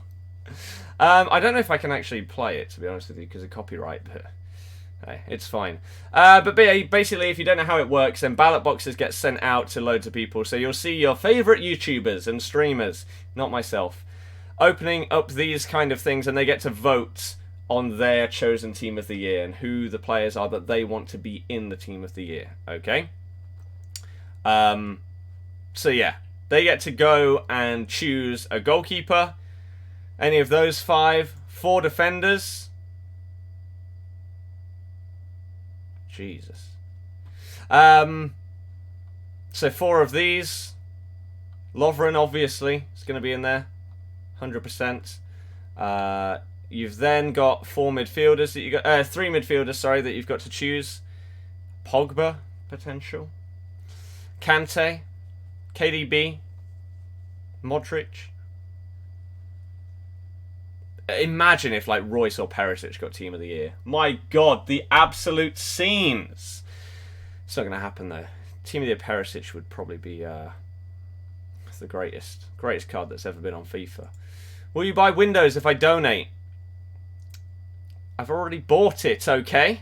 I don't know if I can actually play it, to be honest with you, because of copyright, but hey, it's fine. But basically, if you don't know how it works, then ballot boxes get sent out to loads of people, so you'll see your favourite YouTubers and streamers, not myself, opening up these kind of things, and they get to vote on their chosen team of the year and who the players are that they want to be in the team of the year, okay? So yeah, they get to go and choose a goalkeeper, any of those 5, 4 defenders. Jesus. So 4 of these. Lovren, obviously, is going to be in there, 100%. You've then got 4 midfielders that you got, 3 midfielders, sorry, that you've got to choose. Pogba, potential. Kante, KDB, Modric. Imagine if like Royce or Pulisic got team of the year. My God, the absolute scenes. It's not going to happen though. Team of the year Pulisic would probably be the greatest card that's ever been on FIFA. Will you buy Windows if I donate? I've already bought it, okay?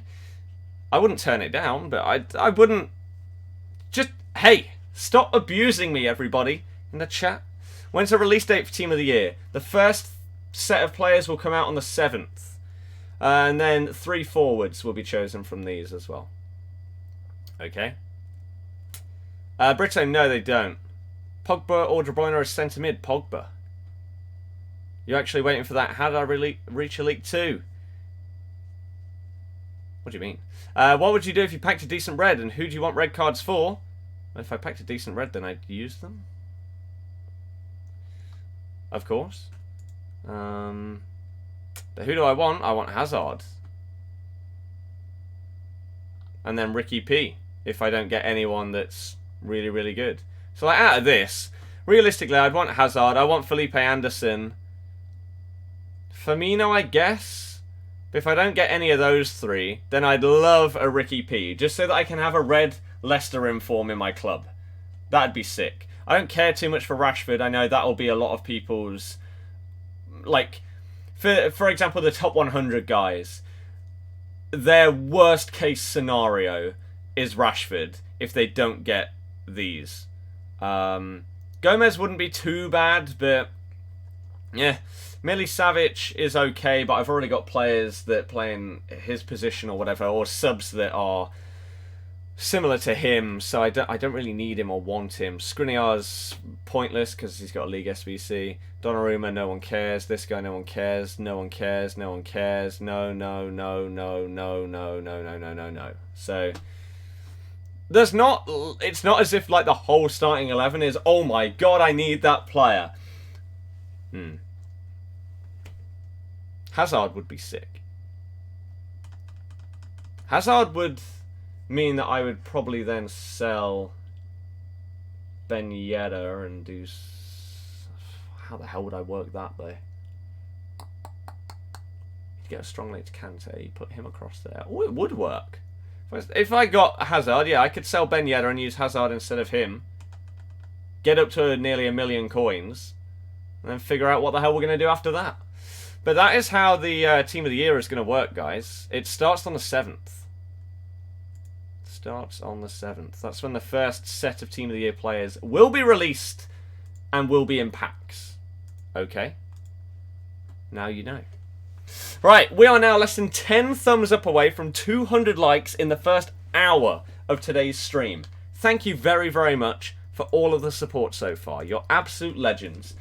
I wouldn't turn it down, but I wouldn't... Just, hey, stop abusing me, everybody, in the chat. When's the release date for Team of the Year? The first set of players will come out on the 7th. And then 3 forwards will be chosen from these as well. Okay. Brito, no, they don't. Pogba or De Bruyne is centre mid. Pogba. You're actually waiting for that. How did I reach Elite 2? What do you mean? What would you do if you packed a decent red? And who do you want red cards for? If I packed a decent red, then I'd use them. Of course. But who do I want? I want Hazard. And then Ricky P. If I don't get anyone that's really, really good. So like out of this, realistically, I'd want Hazard. I want Felipe Anderson. Firmino, I guess. But if I don't get any of those 3, then I'd love a Ricky P. Just so that I can have a red Leicester inform in my club. That'd be sick. I don't care too much for Rashford. I know that'll be a lot of people's... Like, for example, the top 100 guys. Their worst case scenario is Rashford if they don't get these. Gomez wouldn't be too bad, but... Yeah. Milicevic is okay, but I've already got players that play in his position or whatever, or subs that are similar to him, so I don't really need him or want him. Skriniar's pointless because he's got a League SBC. Donnarumma, no one cares. This guy, no one cares. No one cares. No one cares. No, no, no, no, no, no, no, no, no, no, no. So there's not. It's not as if like the whole starting 11 is, oh my God, I need that player. Hazard would be sick. Hazard would mean that I would probably then sell Ben Yedder and do... How the hell would I work that though? You'd get a strong link to Kante, put him across there. Oh, it would work. If I got Hazard, yeah, I could sell Ben Yedder and use Hazard instead of him. Get up to nearly 1 million coins. And then figure out what the hell we're going to do after that. But that is how the Team of the Year is going to work, guys. It starts on the 7th. Starts on the 7th. That's when the first set of Team of the Year players will be released and will be in packs. Okay? Now you know. Right, we are now less than 10 thumbs up away from 200 likes in the first hour of today's stream. thank you very, very much for all of the support so far. You're absolute legends.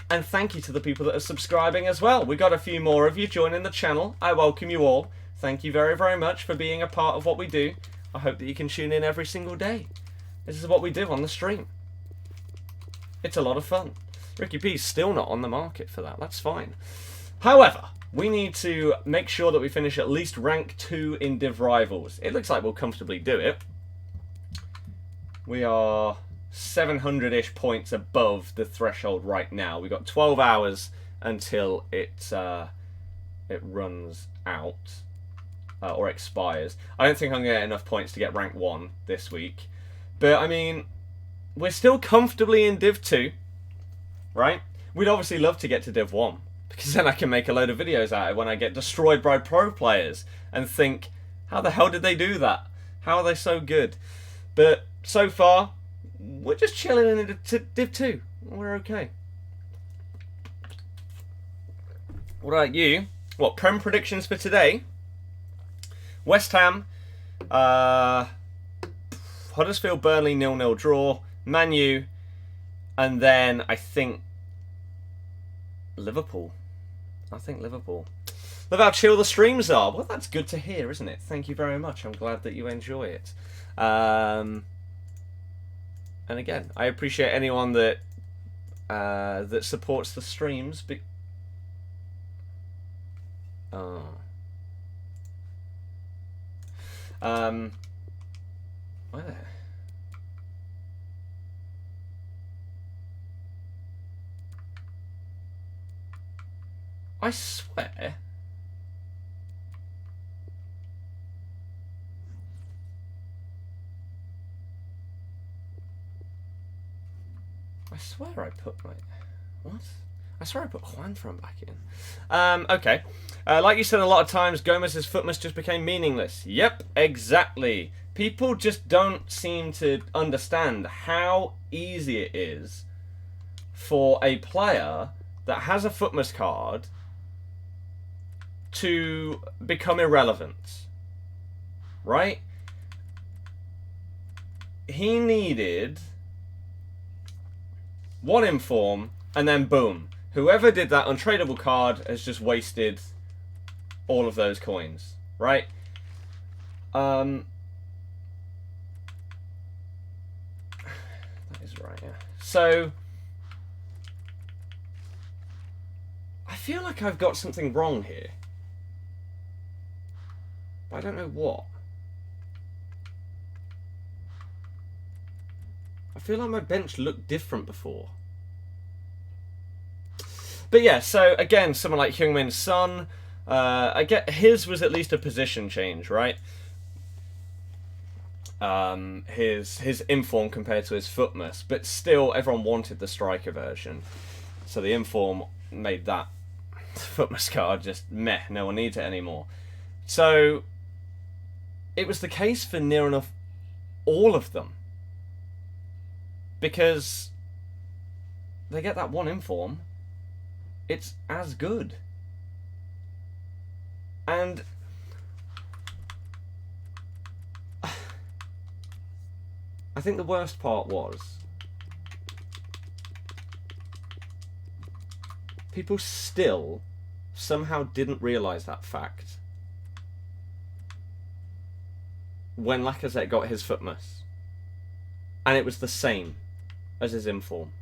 And thank you to the people that are subscribing as well. We got a few more of you joining the channel. I welcome you all. Thank you very, very much for being a part of what we do. I hope that you can tune in every single day. This is what we do on the stream. It's a lot of fun. Ricky P's still not on the market for that. That's fine. However, we need to make sure that we finish at least rank 2 in Div Rivals. It looks like we'll comfortably do it. We are 700-ish points above the threshold right now. We've got 12 hours until it runs out or expires. I don't think I'm going to get enough points to get rank 1 this week. But, I mean, we're still comfortably in Div 2, right? We'd obviously love to get to Div 1, because then I can make a load of videos out of it when I get destroyed by pro players and think, how the hell did they do that? How are they so good? But so far, we're just chilling in Div 2. We're okay. What about you? What, Prem predictions for today? West Ham, Huddersfield, Burnley, 0-0 draw. Man U, and then I think Liverpool. Love how chill the streams are. Well, that's good to hear, isn't it? Thank you very much. I'm glad that you enjoy it. And again, I appreciate anyone that that supports the streams. Where? I swear. I put my... What? I swear I put Juan from back in. Okay. Like you said a lot of times, Gomez's FUTMAS just became meaningless. Yep, exactly. People just don't seem to understand how easy it is for a player that has a FUTMAS card to become irrelevant, right? He needed one inform, and then boom. Whoever did that untradeable card has just wasted all of those coins, right? That is right, yeah. So I feel like I've got something wrong here. But I don't know what. I feel like my bench looked different before. But yeah, so again, someone like Heung-min Son, I get his was at least a position change, right? His inform compared to his FUTMAS, but still everyone wanted the striker version. So the inform made that FUTMAS card just meh, no one needs it anymore. So it was the case for near enough all of them. Because they get that one inform, it's as good. And I think the worst part was people still somehow didn't realise that fact when Lacazette got his FUTMAS. And it was the same as his inform.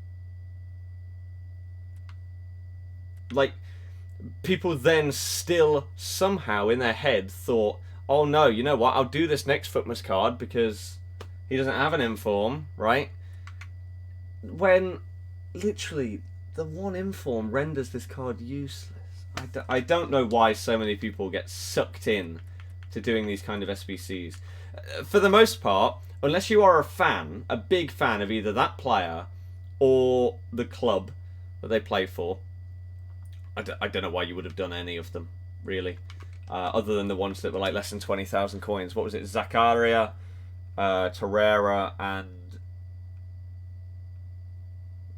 Like, people then still somehow in their head thought, oh no, you know what, I'll do this next FUTMAS card because he doesn't have an inform, right? When literally the one inform renders this card useless. I don't know why so many people get sucked in to doing these kind of SBCs. For the most part, unless you are a fan, a big fan of either that player or the club that they play for, I don't know why you would have done any of them, really. Other than the ones that were like less than 20,000 coins. What was it? Zakaria, Torreira, and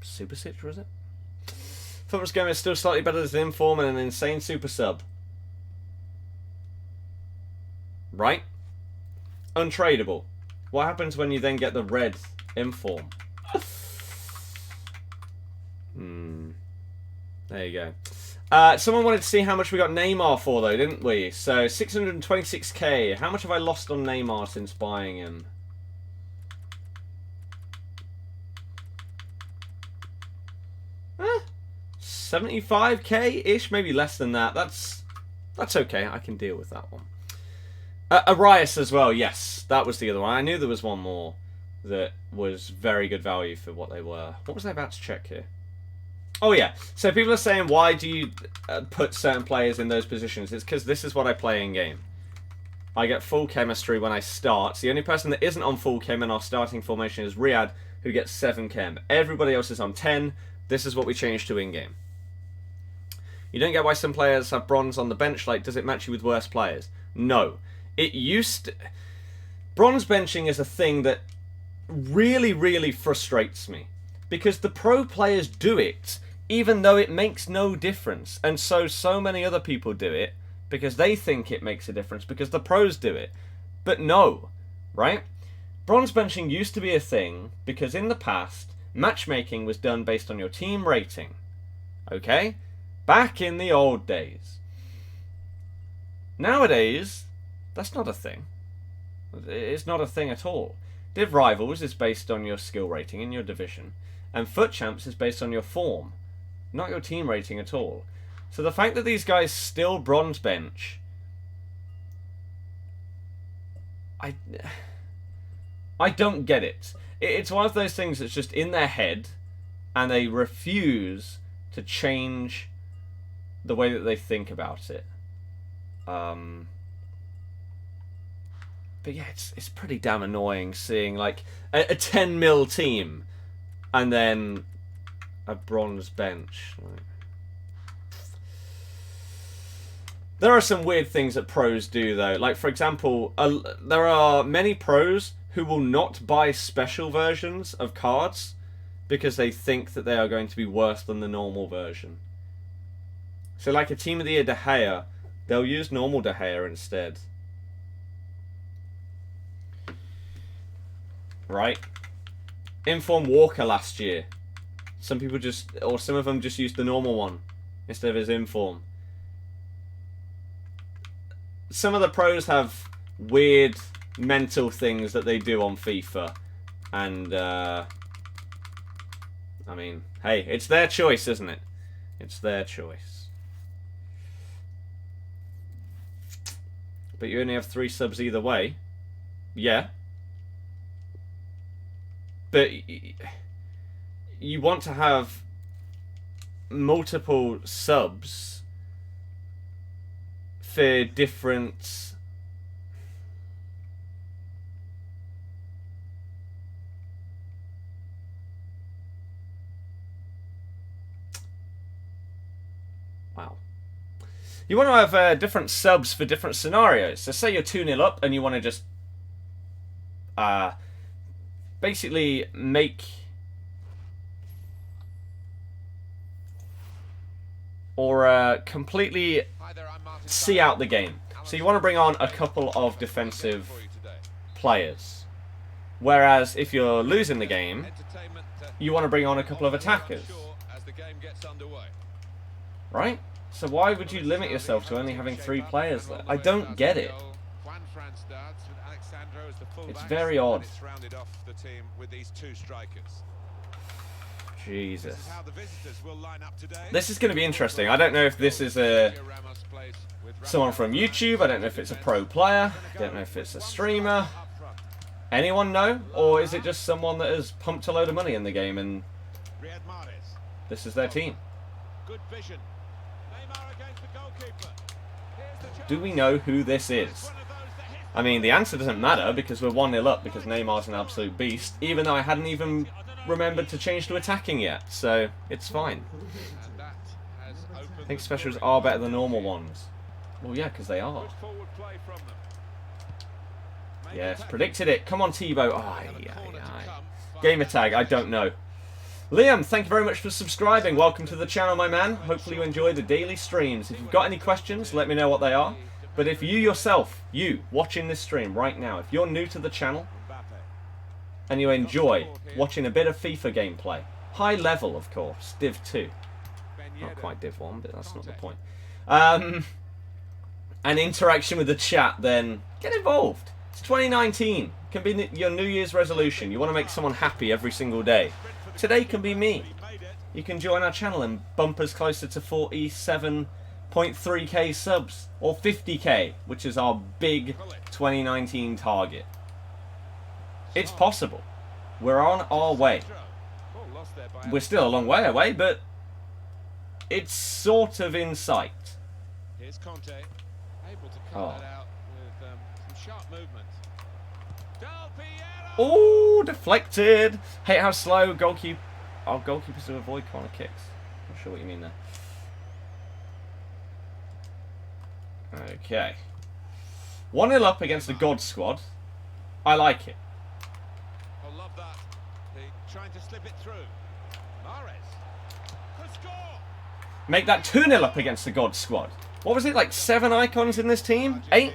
Pulisic, was it? FUTMAS Game is still slightly better than Inform and an insane super sub. Right? Untradeable. What happens when you then get the red inform? There you go. Someone wanted to see how much we got Neymar for, though, didn't we? So, 626k. How much have I lost on Neymar since buying him? Eh, 75k-ish, maybe less than that. That's okay. I can deal with that one. Arias as well, yes. That was the other one. I knew there was one more that was very good value for what they were. What was I about to check here? Oh, yeah. So people are saying, why do you put certain players in those positions? It's because this is what I play in-game. I get full chemistry when I start. So the only person that isn't on full chem in our starting formation is Riyadh, who gets 7 chem. Everybody else is on 10. This is what we change to in-game. You don't get why some players have bronze on the bench. Like, does it match you with worse players? No. It used to... Bronze benching is a thing that really, really frustrates me. Because the pro players do it, even though it makes no difference. And so many other people do it because they think it makes a difference because the pros do it. But no, right? Bronze benching used to be a thing because in the past, matchmaking was done based on your team rating. Okay? Back in the old days. Nowadays, that's not a thing. It's not a thing at all. Div Rivals is based on your skill rating in your division. And FUT Champs is based on your form. Not your team rating at all. So the fact that these guys still bronze bench... I don't get it. It's one of those things that's just in their head. And they refuse to change the way that they think about it. But yeah, it's pretty damn annoying seeing like a 10 mil team and then a bronze bench. There are some weird things that pros do though. Like for example, there are many pros who will not buy special versions of cards because they think that they are going to be worse than the normal version. So like a Team of the Year De Gea, they'll use normal De Gea instead. Right? Inform Walker last year. Some people just, or some of them just used the normal one instead of his Inform. Some of the pros have weird mental things that they do on FIFA. And, I mean, hey, it's their choice, isn't it? It's their choice. But you only have 3 subs either way. Yeah. But you want to have multiple subs for different... Wow. You want to have different subs for different scenarios. So say you're 2-0 up and you want to just... basically make or completely see out the game. So you want to bring on a couple of defensive players. Whereas if you're losing the game, you want to bring on a couple of attackers. Right? So why would you limit yourself to only having 3 players there? I don't get it. It's very odd. Jesus. This is going to be interesting. I don't know if this is someone from YouTube. I don't know if it's a pro player. I don't know if it's a streamer. Anyone know? Or is it just someone that has pumped a load of money in the game and this is their team? Do we know who this is? I mean, the answer doesn't matter because we're 1-0 up because Neymar's an absolute beast, even though I hadn't even remembered to change to attacking yet, so it's fine. I think specials are better than normal ones. Well, yeah, because they are. Yes, predicted it. Come on, Tebow. Gamer tag, I don't know. Liam, thank you very much for subscribing. Welcome to the channel, my man. Hopefully you enjoy the daily streams. If you've got any questions, let me know what they are. But if you yourself, you watching this stream right now, if you're new to the channel, and you enjoy watching a bit of FIFA gameplay, high level of course, Div 2, not quite Div 1, but that's not the point, and interaction with the chat, then get involved. It's 2019, it can be your New Year's resolution. You want to make someone happy every single day. Today can be me. You can join our channel and bump us closer to 47.3k subs, or 50k, which is our big 2019 target. It's possible. We're on our way. We're still a long way away, but it's sort of in sight. Here's Conte, able to cut that out with some sharp movement. Oh, deflected. Hate how slow our goalkeepers to avoid corner kicks. Not sure what you mean there. Okay. 1-0 up against the God Squad. I like it. I love that. They're trying to slip it through. Mahrez could score. Make that 2-0 up against the God Squad. What was it, like 7 icons in this team? 8?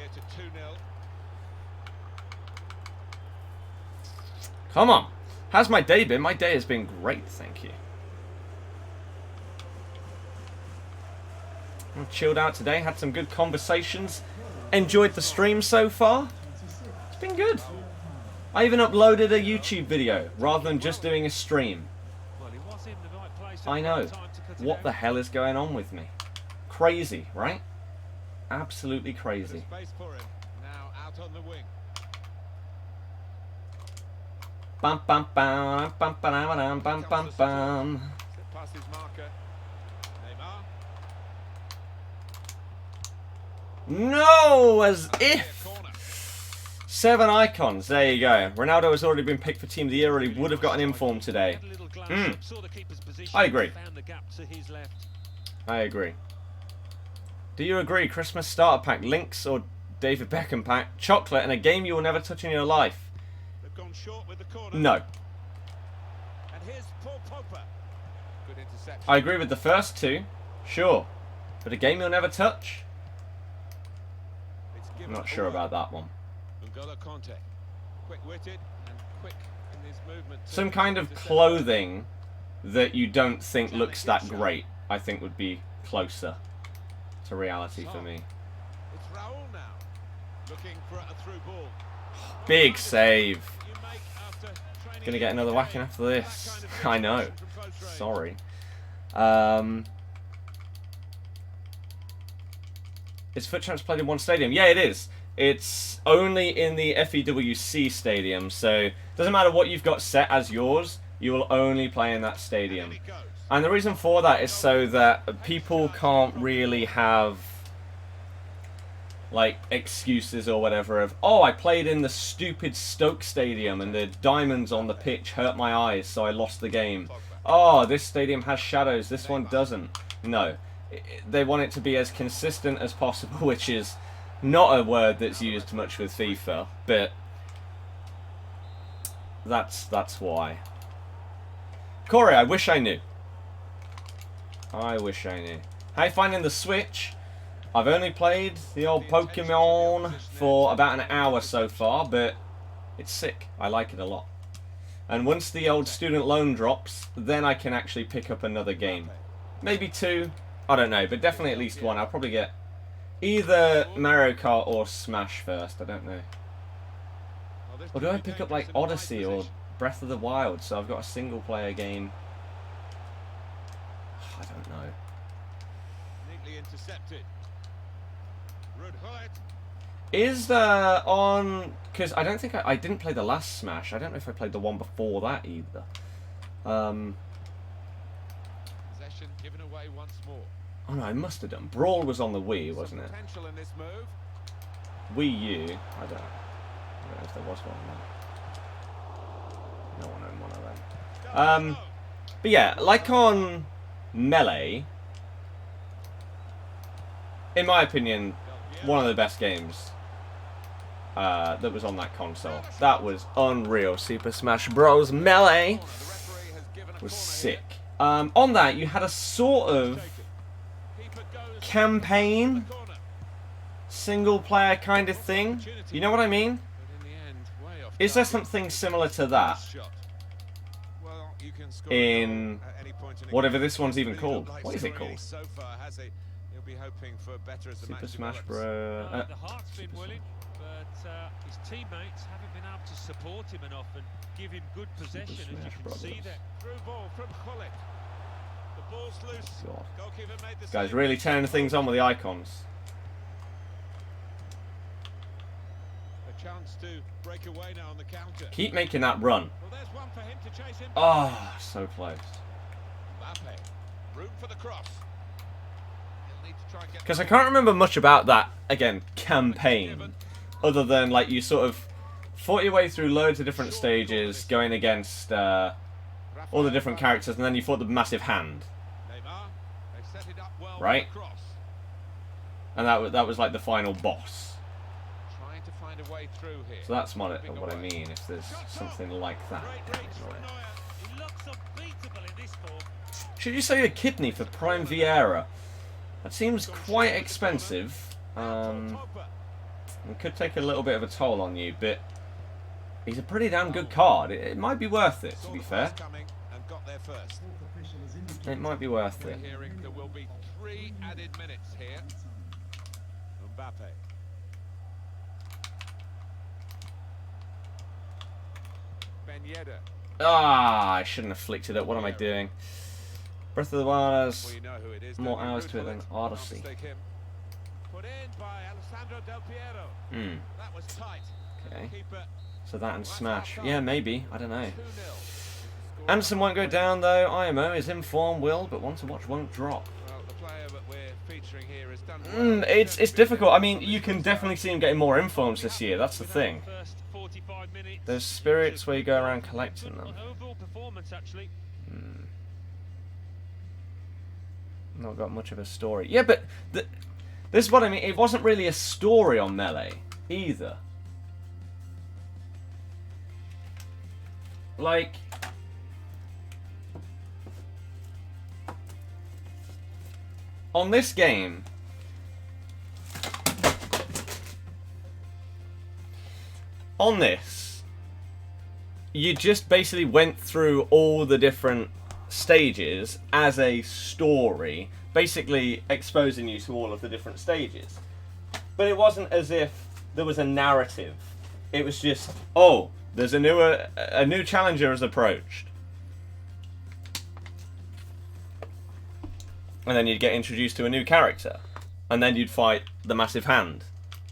Come on. How's my day been? My day has been great, thank you. I chilled out today, had some good conversations. Enjoyed the stream so far. It's been good. I even uploaded a YouTube video rather than just doing a stream. I know. What the hell is going on with me? Crazy, right? Absolutely crazy. Now out on the wing. Bam bam bam bam bam bam bam bam bam. Past his marker. Neymar. No, as if. 7 icons. There you go. Ronaldo has already been picked for Team of the Year, or he would have got an inform today. I agree. I agree. Do you agree? Christmas starter pack, Links or David Beckham pack, chocolate, and a game you will never touch in your life. Gone short with the corner. No. And here's Paul Pogba. Good interception. I agree with the first 2, sure. But a game you'll never touch? I'm not sure about that one. Conte. Quick-witted and quick in his movement. Some kind of clothing that you don't think looks that great, I think would be closer to reality for me. It's Raul now. Looking for a through ball. Big save. Gonna get another whacking after this. I know. Sorry. Is FUT Champs played in one stadium? Yeah, it is. It's only in the FEWC stadium, so doesn't matter what you've got set as yours, you will only play in that stadium. And the reason for that is so that people can't really have like excuses or whatever of, oh, I played in the stupid Stoke stadium and the diamonds on the pitch hurt my eyes, so I lost the game. Oh, this stadium has shadows, this one doesn't. No. They want it to be as consistent as possible, which is not a word that's used much with FIFA, but that's why. Corey, I wish I knew. I wish I knew. How you finding the Switch? I've only played the old Pokemon for about an hour so far, but it's sick. I like it a lot. And once the old student loan drops, then I can actually pick up another game. Maybe 2, I don't know, but definitely at least 1. I'll probably get either Mario Kart or Smash first, I don't know. Or do I pick up like Odyssey or Breath of the Wild, so I've got a single player game? I don't know. Neatly intercepted. Is on, because I don't think I didn't play the last Smash. I don't know if I played the one before that either. Possession given away once more. Oh no, I must have done. Brawl was on the Wii, wasn't it? Potential in this move. Wii U. I don't know if there was one. No one owned one of them. But yeah, like on Melee, in my opinion, one of the best games that was on that console. That was unreal. Super Smash Bros. Melee was sick. On that, you had a sort of campaign, single player kind of thing. You know what I mean? Is there something similar to that in whatever this one's even called? What is it called? Super Smash Bros. The heart's been willing, but his teammates haven't been able to support him enough and give him good possession, as you can see there. Through ball from Pulisic. The ball's loose. God. Goalkeeper made the Guys, save. really turning things on with the icons. A chance to break away now on the counter. Keep making that run. Well, there's one for him to chase him. Ah, so close. Mbappe. Room for the cross. He'll need to try and get Because I can't remember much about that, again, campaign. Other than, like, you sort of fought your way through loads of different stages, going against all the different characters, and then you fought the massive hand. Neymar. They set it up well Right. with the cross. And that was like the final boss. Trying to find a way through here. So that's what I mean, if there's something like that. Great reach from Neuer. He looks unbeatable in this form. Should you say a kidney for Prime Vieira? That seems quite expensive. It could take a little bit of a toll on you, but he's a pretty damn good card. It might be worth it, to be fair. It might be worth it. There will be 3 added minutes here. Mbappe. Ben Yedder. Ah, I shouldn't have flicked it up. What am I doing? Breath of the Wild has Well, you know who it is. more don't you? hours to it than Root Odyssey. mistake him. Put in by Alessandro Del Piero. Hmm. That was tight. Okay. Keeper So that and Smash. Yeah, maybe. I don't know. 2-0. Anderson won't go down though. IMO is in form, will, but Want to Watch won't drop. Well, the player that we're featuring here has done well. It's difficult. I mean, you can definitely see him getting more informs this year. That's the thing. First 45 minutes. There's spirits where you go around collecting them. Overall performance, actually. Not got much of a story. Yeah, but this is what I mean. It wasn't really a story on Melee either. Like, on this game, you just basically went through all the different stages as a story, basically exposing you to all of the different stages. But it wasn't as if there was a narrative. It was just, oh, there's a new challenger has approached. And then you'd get introduced to a new character. And then you'd fight the massive hand.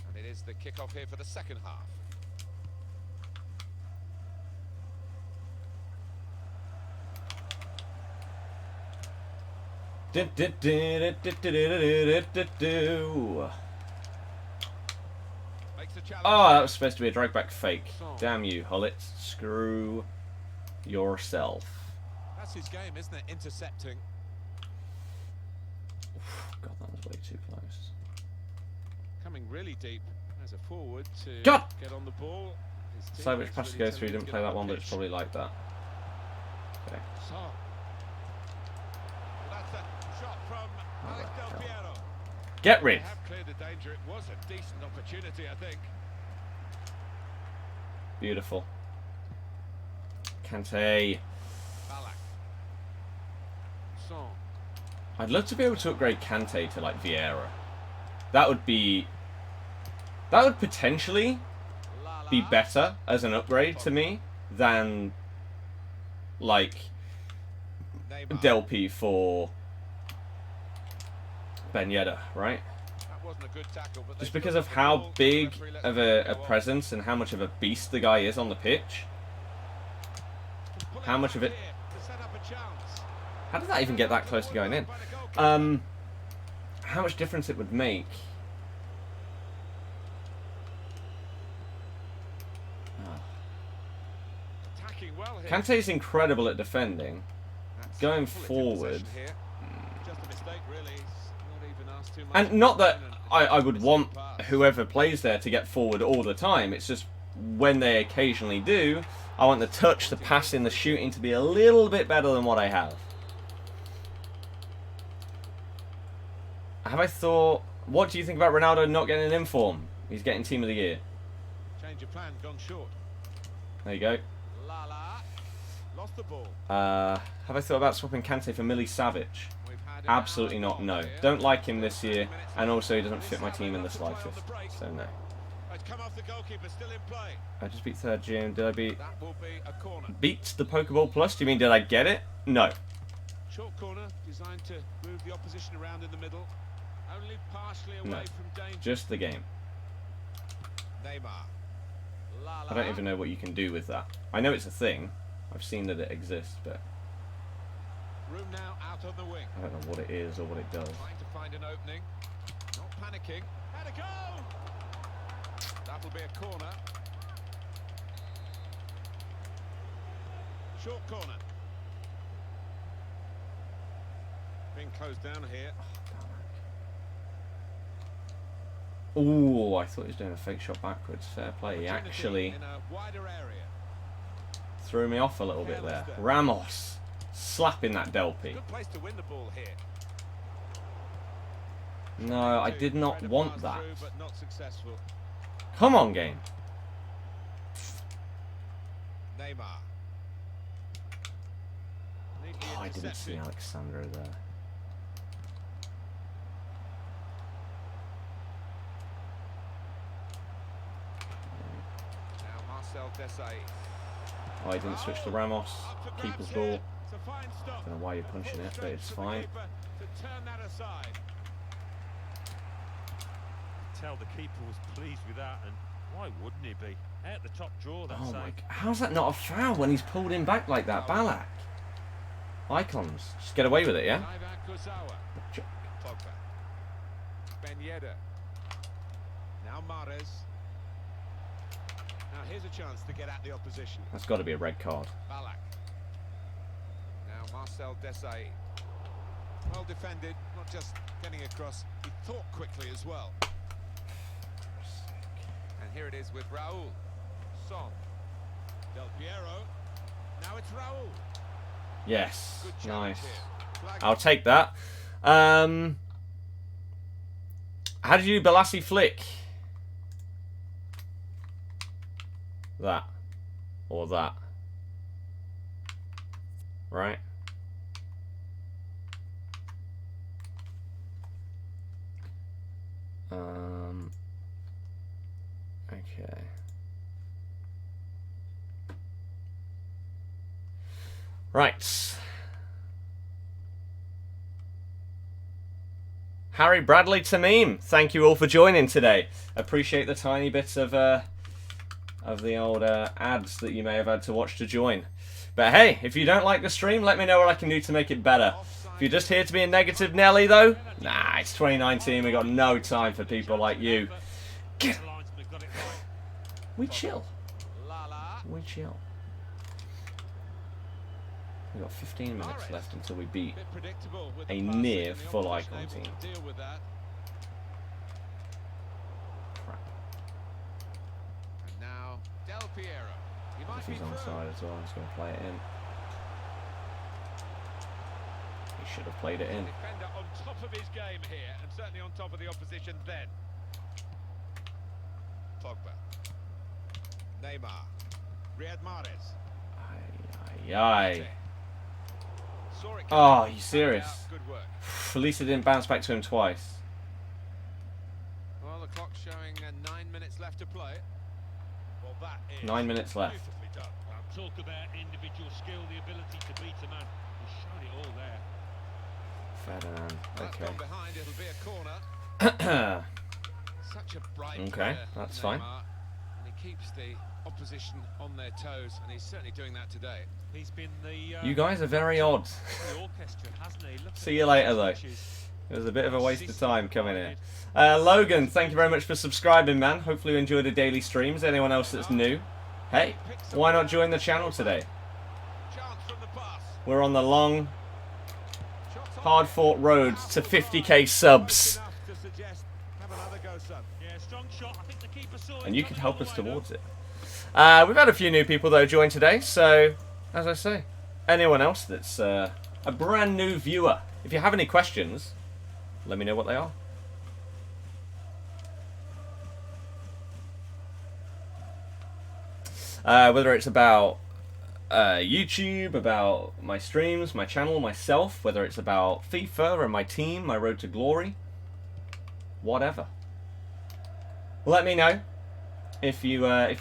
And it is the kickoff here for the second half. Makes a challenge. Oh, that was supposed to be a drag back fake. Damn you, Hullet. Screw yourself. That's his game, isn't it? Intercepting. God, that was way too close. Coming really deep as a forward to God! get on the ball. His Decide which teammates pass to really go through. telling him Didn't to play get that on one, the but it's pitch. probably like that. Okay. So, that's a shot from Alex Del Piero. Get They rid. have cleared the danger. It was a decent opportunity, I think. Beautiful. Kante. Ballack. Son. I'd love to be able to upgrade Kante to like Vieira. That would potentially be better as an upgrade to me than like Neymar. Delpy for Ben Yedder, right? That wasn't a good tackle, but they Just still because got of the how ball. big Referee lets of the a go on. presence and how much of a beast the guy is on the pitch. Pull it How much of it? back here to set up a chance. How did that even get that close to going in? By the goalkeeper. How much difference it would make. Attacking well here. Kante's incredible at defending. That's going full forward. possession here. Just a mistake, really. He's not even asked too much. And not that I would Missing want pass. whoever plays there to get forward all the time. It's just when they occasionally do, I want the touch, the passing, the shooting to be a little bit better than what I have. Have I thought... What do you think about Ronaldo not getting an inform? He's getting Team of the Year. Change of plan, gone short. There you go. Lala lost the ball. Have I thought about swapping Kante for Millie Savage? We've had Absolutely not, no. Don't like him this year, and also he doesn't fit my team in the slightest, so no. It's come off the goalkeeper, still in play. I just beat 3rd June. Did I beat... That will be a corner. Beat the Pokeball Plus? Do you mean did I get it? No. Short corner designed to move the opposition around in the middle. Only partially away No. from danger. Just the game. Neymar. Lala. I don't even know what you can do with that. I know it's a thing. I've seen that it exists, but Room now out on the wing. I don't know what it is or what it does. Trying to find an opening. Not panicking. Had a go! That'll be a corner. Short corner. Being closed down here. Ooh, I thought he was doing a fake shot backwards. Fair play. He Opportunity actually in a wider area. threw me off a little bit there. Ramos slapping that Delpy. Good place to win the ball here. No, I did not Tried to want pass that. through, but not successful. Come on, game. Neymar. Neatly Oh, I didn't see intercepted. Alexandro there. Now Marcel Desailly. Oh, I didn't switch to Ramos. Up for Keeper's grabs ball. here. It's a fine stop. Don't know why you're punching it, but it's Full fine. strength for the keeper to turn that aside. Tell the keeper was pleased with that, and why wouldn't he be? Out the top draw, that Oh save. my! How's that not a foul when he's pulled him back like that, Ballack? Icons, just get away with it, yeah? Ivan Kurzawa. Joke. Pogba. Ben Yedder. Now Mahrez. Now here's a chance to get at the opposition. That's got to be a red card. Ballack. Now Marcel Desailly. Well defended, not just getting across, he thought quickly as well. And here it is with Raul. Son. Del Piero. Now it's Raul. Yes, Good challenge nice. here. Flag. I'll take that. How did you do Balassi flick? That. Or that. Right? Okay. Right. Harry Bradley Tamim, thank you all for joining today. Appreciate the tiny bits of the old ads that you may have had to watch to join. But hey, if you don't like the stream, let me know what I can do to make it better. If you're just here to be a negative Nelly though, nah, it's 2019, we got no time for people like you. Get- The linesman got it right. We chill. Lala. We chill. We've got 15 minutes left until we beat Bit predictable with a the passing near and the full opposition icon able team. to deal with that. crap. And now Del Piero. He might If be he's through. onside as well, he's going to play it in. He should have played it in. Defender on top of his game here, and certainly on top of the opposition then. Pogba. Neymar. Riyad Mahrez. Aye, aye, Saw it Oh, coming, are you found serious? out. Good work. At least it didn't bounce back to him twice. Well, the clock's showing 9 minutes left to play. Well, that is 9 minutes left. beautifully done. Talk about individual skill, the ability to beat a man. He's shown it all there. Ferdinand, That's okay. gone behind. It'll be a corner. Such a bright Okay, player, that's Neymar, fine. And he keeps the opposition on their toes, and he's certainly doing that today. He's been the You guys are very odd. the orchestra, hasn't he? Look See at you those later, though. touches. It was a bit of a waste of time coming in. Logan, thank you very much for subscribing, man. Hopefully you enjoyed the daily streams. Anyone else that's new, hey, why not join the channel today? Chance from the pass. We're on the long, Shots on hard-fought road to 50k subs. enough to suggest, have another go, son. Yeah, strong shot. I think the keeper saw it. And you Got can it help all us the way, towards it. We've had a few new people, though, join today. So, as I say, anyone else that's a brand new viewer, if you have any questions, let me know what they are. Whether it's about YouTube, about my streams, my channel, myself, whether it's about FIFA and my team, my road to glory, whatever. Let me know if you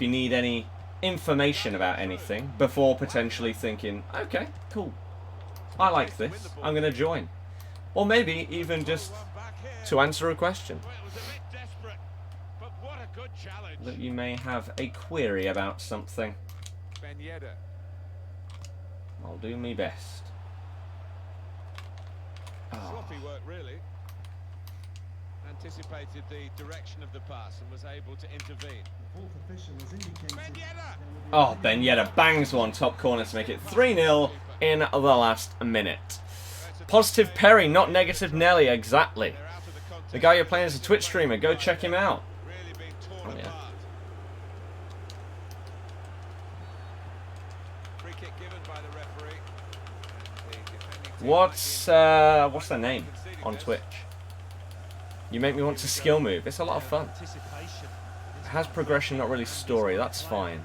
need any information about anything before potentially thinking, okay, cool, I like this, I'm going to join. Or maybe even just to answer a question that you may have a query about something. I'll do my best. Sloppy work, really. Anticipated the direction of the pass and was able to intervene. Oh, Ben Yedder bangs one top corner to make it 3-0 in the last minute. Positive Perry, not negative Nelly, exactly. The guy you're playing is a Twitch streamer, go check him out. Oh, yeah. What's their name on Twitch? You make me want to skill move. It's a lot of fun. It has progression, not really story. That's fine.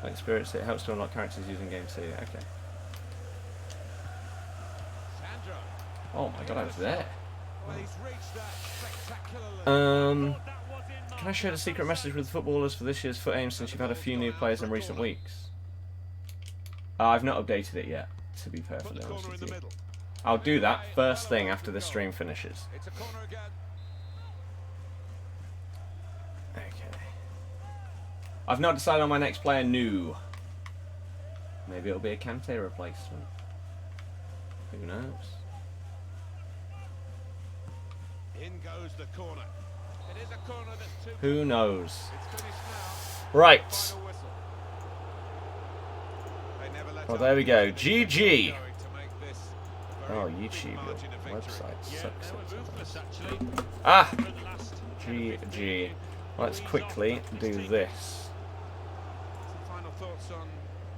Like spirits, it helps to unlock characters using game C. Okay. Oh my god, I was there. Can I share the secret message with footballers for this year's FUT Aim since you've had a few new players in recent weeks? I've not updated it yet, to be perfectly honest with you. I'll do that first thing after the stream finishes. Okay. I've not decided on my next player new. Maybe it'll be a Kante replacement. Who knows? In goes the corner. It is a corner that's too Who knows? Right. Well, there we go. GG. Oh, YouTube, your website sucks. Ah! GG. Let's quickly do this. Some final thoughts on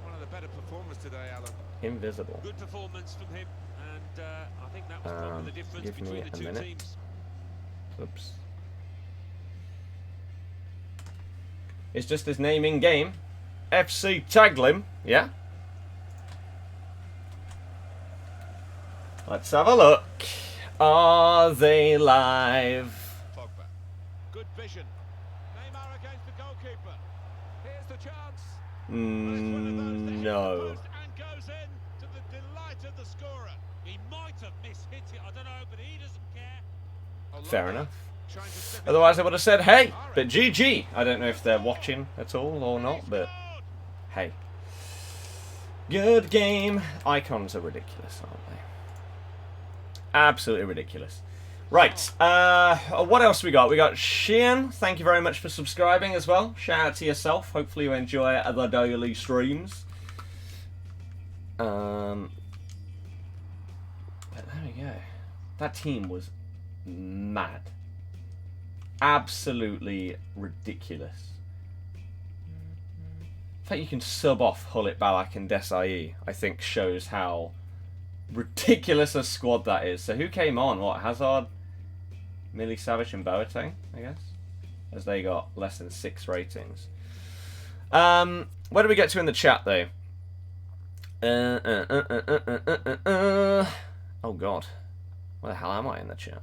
one of the better performers today, Alan. Invisible. Good performance from him, and I think that was probably the difference give me between the a two minute. teams. Oops. It's just his name in game. FC Taglim, yeah? Let's have a look. Are they live? Pogba. Good vision. Neymar against the goalkeeper. Here's the chance. No. And goes in to the delight of the scorer. He might have mishit it, I don't know, but he doesn't care. Fair enough. Otherwise I would have said, hey, but GG. I don't know if they're watching at all or not, but hey. Good game. Icons are ridiculous, aren't they? Absolutely ridiculous. Right, what else we got? We got Sheehan. Thank you very much for subscribing as well. Shout out to yourself. Hopefully you enjoy the daily streams. But there we go. That team was mad. Absolutely ridiculous. The fact you can sub off Hullet, Ballack and Desai, I think shows how ridiculous a squad that is. So who came on? What, Hazard, Millie Savage and Boateng, I guess? As they got less than 6 ratings. Where do we get to in the chat though? Oh god. Where the hell am I in the chat?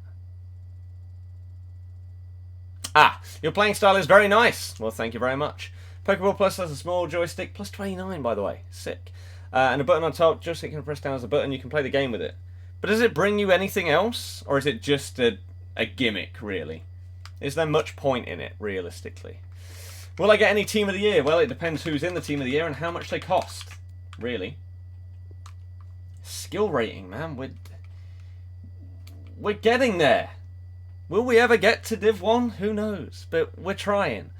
Ah, your playing style is very nice. Well, thank you very much. Pokeball Plus has a small joystick, plus 29 by the way. Sick. And a button on top, joystick can press down as a button, you can play the game with it. But does it bring you anything else? Or is it just a gimmick, really? Is there much point in it, realistically? Will I get any Team of the Year? Well, it depends who's in the Team of the Year and how much they cost, really. Skill rating, man. We're getting there. Will we ever get to Div 1? Who knows? But we're trying.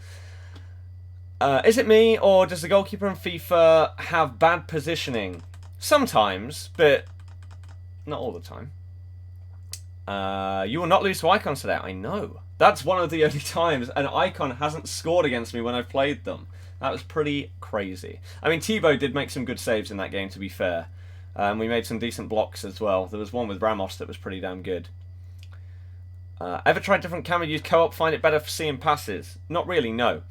Is it me, or does the goalkeeper in FIFA have bad positioning? Sometimes, but not all the time. You will not lose to Icons today. I know. That's one of the only times an Icon hasn't scored against me when I've played them. That was pretty crazy. I mean, Thibaut did make some good saves in that game, to be fair. We made some decent blocks as well. There was one with Ramos that was pretty damn good. Ever tried different camera, use co-op, find it better for seeing passes? Not really, no.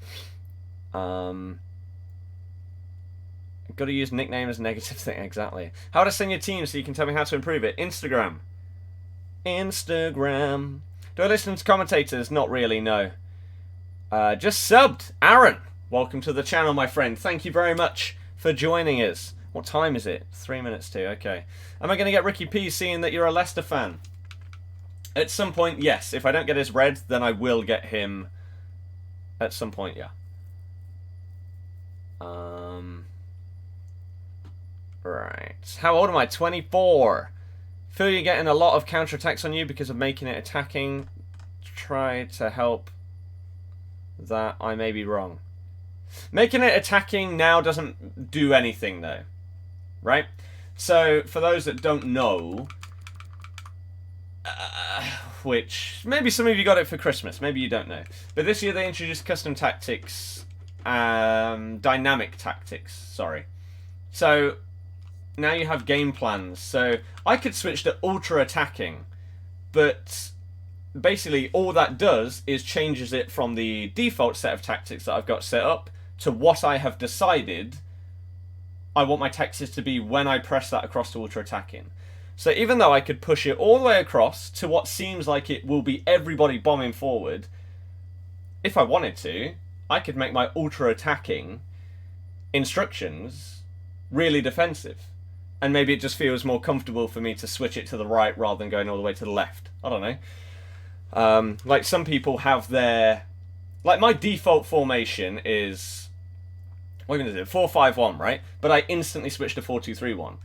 Got to use nickname as a negative thing, exactly. How to send your team so you can tell me how to improve it. Instagram. Instagram. Do I listen to commentators? Not really, no. Just subbed. Aaron, welcome to the channel, my friend. Thank you very much for joining us. What time is it? 3 minutes to, okay. Am I going to get Ricky P seeing that you're a Leicester fan? At some point, yes. If I don't get his red, then I will get him at some point, yeah. Right. How old am I? 24. Feel you're getting a lot of counterattacks on you because of making it attacking. Try to help that. I may be wrong. Making it attacking now doesn't do anything, though. Right? So, for those that don't know, which maybe some of you got it for Christmas, maybe you don't know. But this year they introduced custom tactics, dynamic tactics, sorry. So, now you have game plans. So, I could switch to ultra attacking, but basically all that does is changes it from the default set of tactics that I've got set up to what I have decided I want my tactics to be when I press that across to ultra attacking. So even though I could push it all the way across to what seems like it will be everybody bombing forward, if I wanted to, I could make my ultra attacking instructions really defensive. And maybe it just feels more comfortable for me to switch it to the right rather than going all the way to the left. I don't know. Like some people have their... Like my default formation is... What are we going to do? 4-5-1, right? But I instantly switch to 4-2-3-1.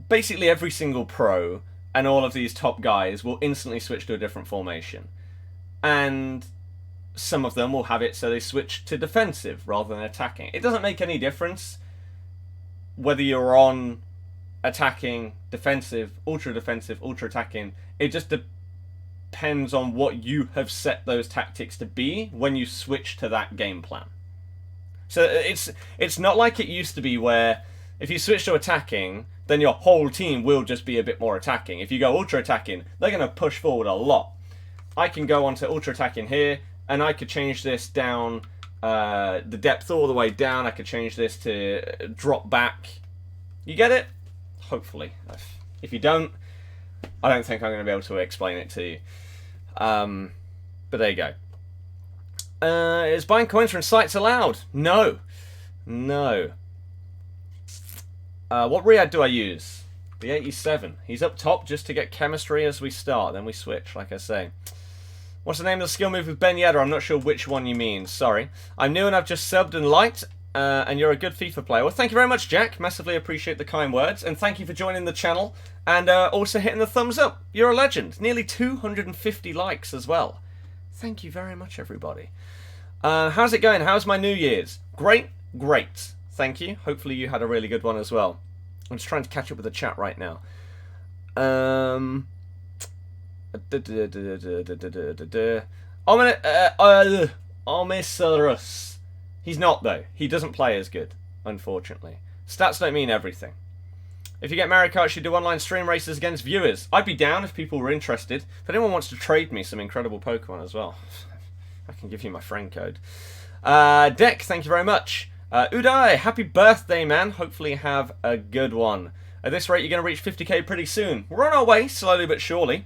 Basically every single pro and all of these top guys will instantly switch to a different formation. And some of them will have it so they switch to defensive rather than attacking. It doesn't make any difference whether you're on attacking, defensive, ultra attacking. It just depends on what you have set those tactics to be when you switch to that game plan. So it's not like it used to be where if you switch to attacking, then your whole team will just be a bit more attacking. If you go ultra attacking, they're going to push forward a lot. I can go onto ultra attacking here, and I could change this down, the depth all the way down. I could change this to drop back. You get it? Hopefully. If you don't, I don't think I'm going to be able to explain it to you. But there you go. Is buying coins from sites allowed? No. No. What Riyadh do I use? The 87. He's up top just to get chemistry as we start. Then we switch, like I say. What's the name of the skill move with Ben Yedder? I'm not sure which one you mean. Sorry. I'm new and I've just subbed and liked. And you're a good FIFA player. Well, thank you very much, Jack. Massively appreciate the kind words. And thank you for joining the channel. And also hitting the thumbs up. You're a legend. Nearly 250 likes as well. Thank you very much, everybody. How's it going? How's my New Year's? Great. Great. Thank you. Hopefully you had a really good one as well. I'm just trying to catch up with the chat right now. Omisaurus. He's not, though. He doesn't play as good, unfortunately. Stats don't mean everything. If you get Mario Kart, you should do online stream races against viewers. I'd be down if people were interested. If anyone wants to trade me some incredible Pokemon as well, I can give you my friend code. Deck, thank you very much. Uday, happy birthday, man. Hopefully you have a good one. At this rate, you're going to reach 50k pretty soon. We're on our way, slowly but surely.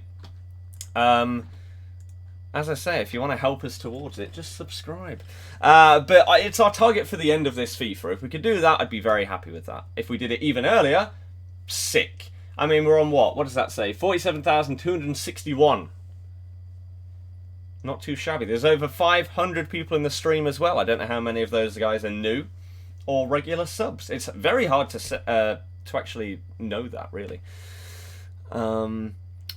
As I say, if you want to help us towards it, just subscribe. But it's our target for the end of this FIFA. If we could do that, I'd be very happy with that. If we did it even earlier, sick. I mean, we're on what? What does that say? 47,261. Not too shabby. There's over 500 people in the stream as well. I don't know how many of those guys are new or regular subs. It's very hard to actually know that, really.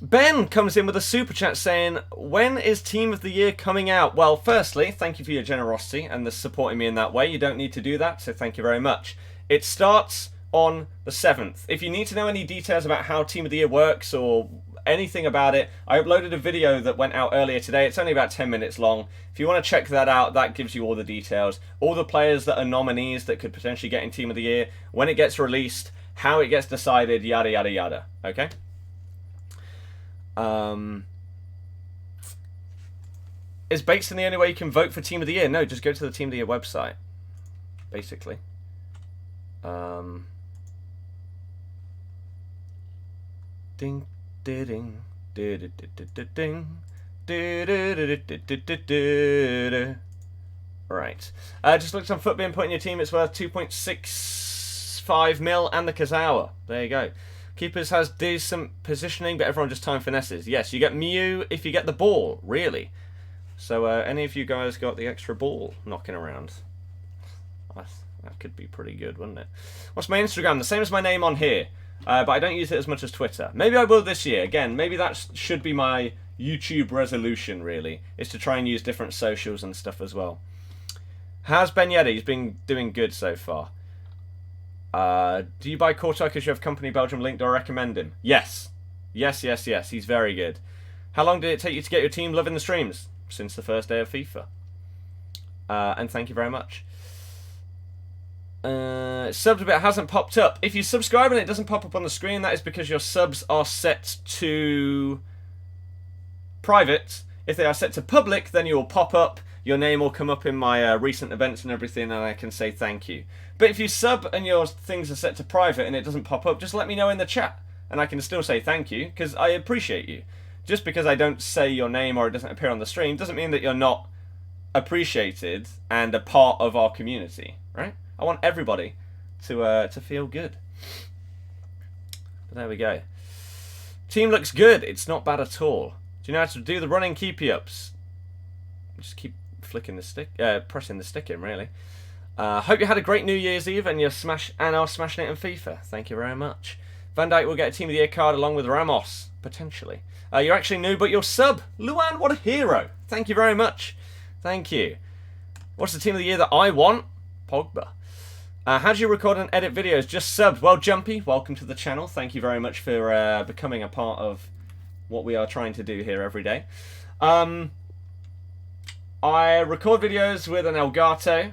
Ben comes in with a super chat saying, when is Team of the Year coming out? Well, firstly, thank you for your generosity and the supporting me in that way. You don't need to do that, so thank you very much. It starts on the 7th. If you need to know any details about how Team of the Year works or anything about it, I uploaded a video that went out earlier today. It's only about 10 minutes long. If you want to check that out, that gives you all the details. All the players that are nominees that could potentially get in Team of the Year, when it gets released, how it gets decided, yada, yada, yada. Okay? Is Bateson the only way you can vote for Team of the Year? No, just go to the Team of the Year website, basically. Ding, ding, ding, ding, ding, ding. Right. Just looked on FUT being put in your team. It's worth 2.65 mil and the Kazawa. There you go. Keepers has decent positioning, but everyone just time finesses. Yes, you get Mew if you get the ball, really. So any of you guys got the extra ball knocking around? That could be pretty good, wouldn't it? What's my Instagram? The same as my name on here, but I don't use it as much as Twitter. Maybe I will this year. Again, maybe that should be my YouTube resolution, really, is to try and use different socials and stuff as well. How's Ben Yedda? He's been doing good so far. Do you buy Toty because you have company Belgium link? Do I recommend him? Yes. Yes. He's very good. How long did it take you to get your team loving the streams? Since the first day of FIFA. And thank you very much. Subbed a bit hasn't popped up. If you subscribe and it doesn't pop up on the screen, that is because your subs are set to private. If they are set to public, then you will pop up. Your name will come up in my recent events and everything, and I can say thank you. But if you sub and your things are set to private and it doesn't pop up, just let me know in the chat, and I can still say thank you, because I appreciate you. Just because I don't say your name or it doesn't appear on the stream doesn't mean that you're not appreciated and a part of our community, right? I want everybody to feel good. But there we go. Team looks good. It's not bad at all. Do you know how to do the running keepy-ups? Just keep flicking the stick, pressing the stick in, really. Hope you had a great New Year's Eve and are smashing it in FIFA. Thank you very much. Van Dijk will get a Team of the Year card along with Ramos, potentially. You're actually new, but you're sub. Luan, what a hero. Thank you very much. Thank you. What's the Team of the Year that I want? Pogba. How do you record and edit videos? Just subbed. Well, Jumpy, welcome to the channel. Thank you very much for becoming a part of what we are trying to do here every day. I record videos with an Elgato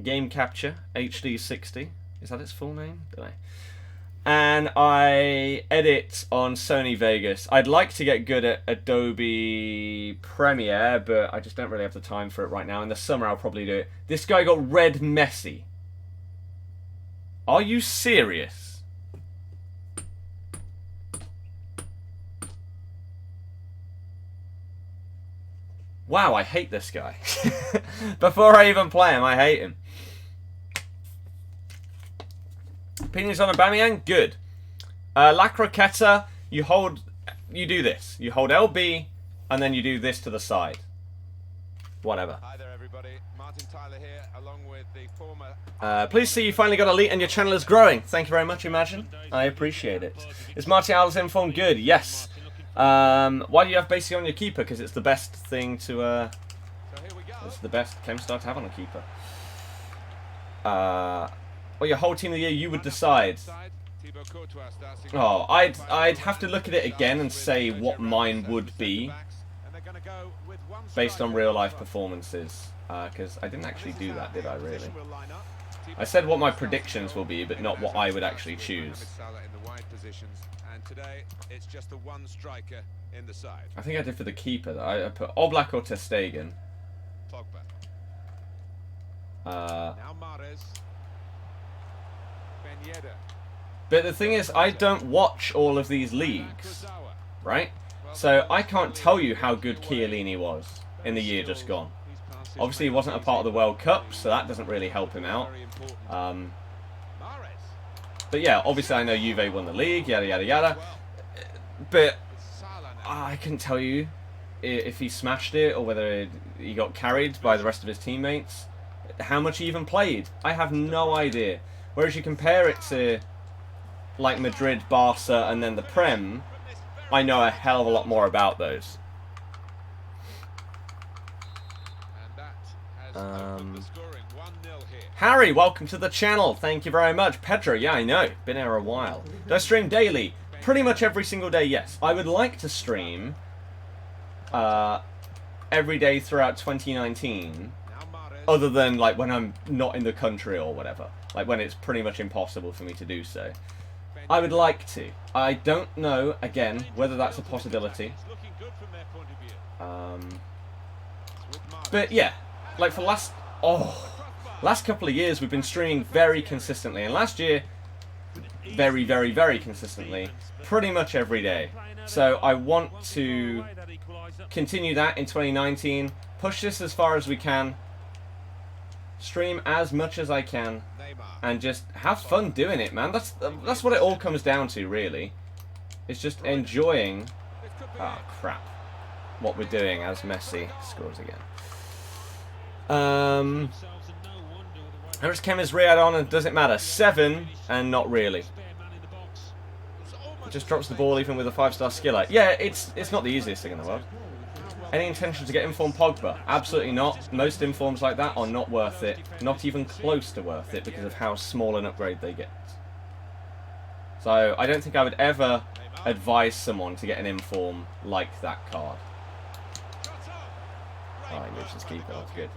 Game Capture HD 60. Is that its full name? Don't know. And I edit on Sony Vegas. I'd like to get good at Adobe Premiere, but I just don't really have the time for it right now. In the summer, I'll probably do it. This guy got red Messi. Are you serious? Wow, I hate this guy. Before I even play him, I hate him. Opinions on Aubameyang? Good. La Croqueta, you do this. You hold LB, and then you do this to the side. Whatever. Hi there, everybody. Martin Tyler here, along with the former... please see you finally got Elite and your channel is growing. Thank you very much, Imagine. I appreciate it. Is Martial's informed? Good, yes. Why do you have basically on your keeper? Because it's the best thing to... So here we go. It's the best chem star to have on a keeper. Well, your whole Team of the Year, you would decide. Oh, I'd have to look at it again and say what mine would be based on real life performances. Because I didn't actually do that, did I, really? I said what my predictions will be, but not what I would actually choose. I think I did for the keeper, though. I put Oblak or Ter Stegen. But the thing is, I don't watch all of these leagues, right? So I can't tell you how good Chiellini was in the year just gone. Obviously, he wasn't a part of the World Cup, so that doesn't really help him out. But yeah, obviously I know Juve won the league, yada yada yada. But I couldn't tell you if he smashed it or whether he got carried by the rest of his teammates. How much he even played, I have no idea. Whereas you compare it to like Madrid, Barca, and then the Prem, I know a hell of a lot more about those. Harry, welcome to the channel. Thank you very much. Pedro, yeah, I know. Been here a while. Do I stream daily? Pretty much every single day, yes. I would like to stream every day throughout 2019, other than like when I'm not in the country or whatever. Like when it's pretty much impossible for me to do so. I would like to. I don't know, again, whether that's a possibility. But yeah, like for last... Oh, Last couple of years, we've been streaming very consistently. And last year, very, very, very consistently. Pretty much every day. So I want to continue that in 2019. Push this as far as we can. Stream as much as I can. And just have fun doing it, man. That's what it all comes down to, really. It's just enjoying... Oh, crap. What we're doing as Messi scores again. Harris Kemi's Riyadh on, and does it matter? 7, and not really. It just drops the ball even with a 5-star skiller. Yeah, it's not the easiest thing in the world. Any intention to get informed Pogba? Absolutely not. Most informs like that are not worth it. Not even close to worth it because of how small an upgrade they get. So I don't think I would ever advise someone to get an inform like that card. Oh, he moves his keeper. That's good.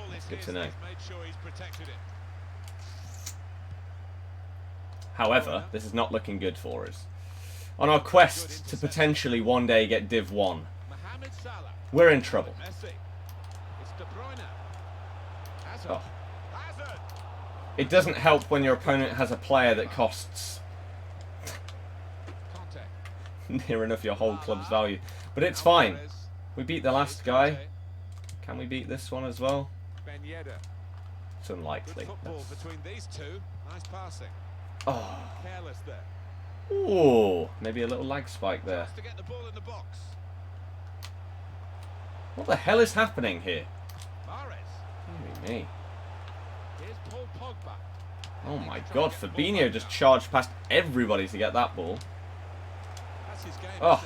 That's good to know. However, this is not looking good for us. On our quest to potentially one day get Div 1, we're in trouble. Oh. It doesn't help when your opponent has a player that costs near enough your whole club's value. But it's fine. We beat the last guy. Can we beat this one as well? It's unlikely. Oh. Ooh, maybe a little lag spike there. What the hell is happening here? Me. Oh my god, Fabinho just charged past everybody to get that ball. Oh.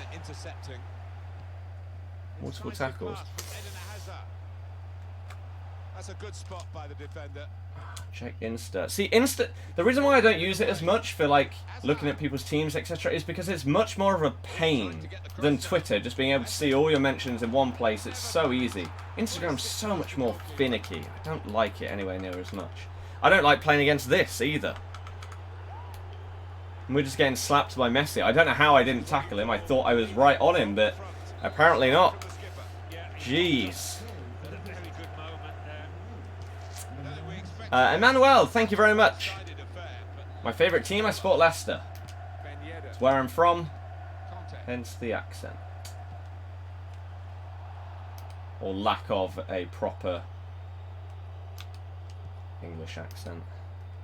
Multiple tackles. That's a good spot by the defender. Check Insta. See, Insta, the reason why I don't use it as much for like looking at people's teams, etc., is because it's much more of a pain than Twitter, just being able to see all your mentions in one place. It's so easy. Instagram's so much more finicky. I don't like it anywhere near as much. I don't like playing against this either. And we're just getting slapped by Messi. I don't know how I didn't tackle him. I thought I was right on him, but apparently not. Jeez. Emmanuel, thank you very much. My favourite team, I support Leicester. It's where I'm from, hence the accent. Or lack of a proper English accent.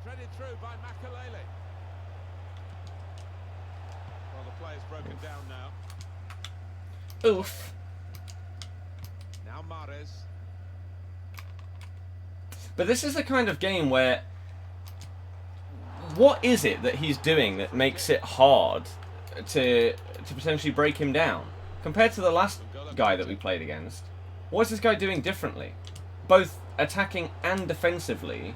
Threaded through by Makalele. Well, the player's broken down now. Oof. Now Mahrez. But this is the kind of game where, what is it that he's doing that makes it hard to potentially break him down? Compared to the last guy that we played against, what is this guy doing differently? Both attacking and defensively,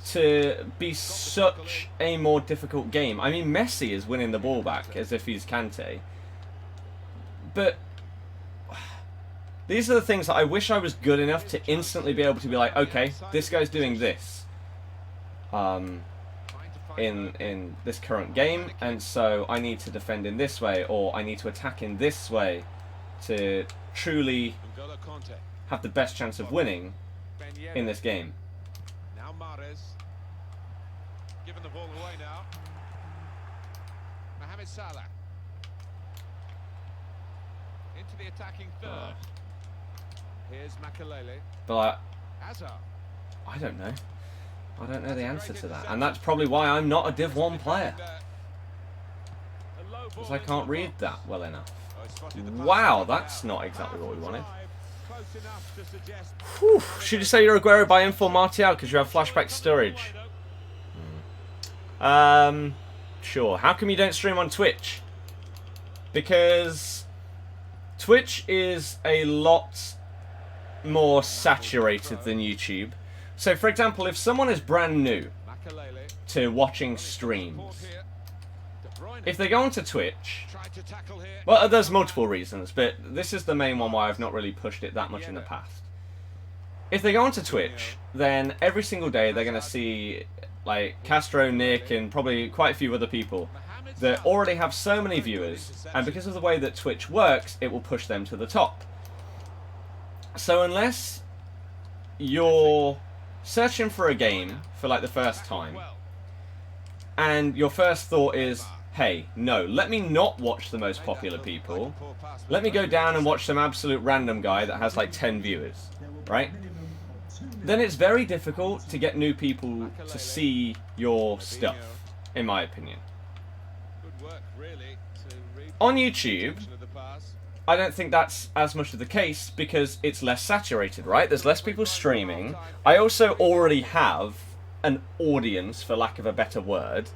to be such a more difficult game. I mean, Messi is winning the ball back as if he's Kante. But these are the things that I wish I was good enough to instantly be able to be like, okay, this guy's doing this in this current game, and so I need to defend in this way, or I need to attack in this way to truly have the best chance of winning in this game. Now Mahrez giving the ball away now. Mohamed Salah into the attacking third. Here's Makalele. But I don't know. I don't know the answer to that. And that's probably why I'm not a Div 1 player. Because I can't read that well enough. Wow, that's not exactly what we wanted. Whew. Should you say you're Aguero by Info Martial because you have flashback storage? Sure. How come you don't stream on Twitch? Because Twitch is a lot more saturated than YouTube. So, for example, if someone is brand new to watching streams, if they go onto Twitch, well, there's multiple reasons, but this is the main one why I've not really pushed it that much in the past. If they go onto Twitch, then every single day they're going to see like Castro, Nick, and probably quite a few other people that already have so many viewers, and because of the way that Twitch works, it will push them to the top. So unless you're searching for a game for like the first time, and your first thought is, hey, no, let me not watch the most popular people. Let me go down and watch some absolute random guy that has like 10 viewers, right? Then it's very difficult to get new people to see your stuff, in my opinion. On YouTube, I don't think that's as much of the case because it's less saturated, right? There's less people streaming. I also already have an audience, for lack of a better word.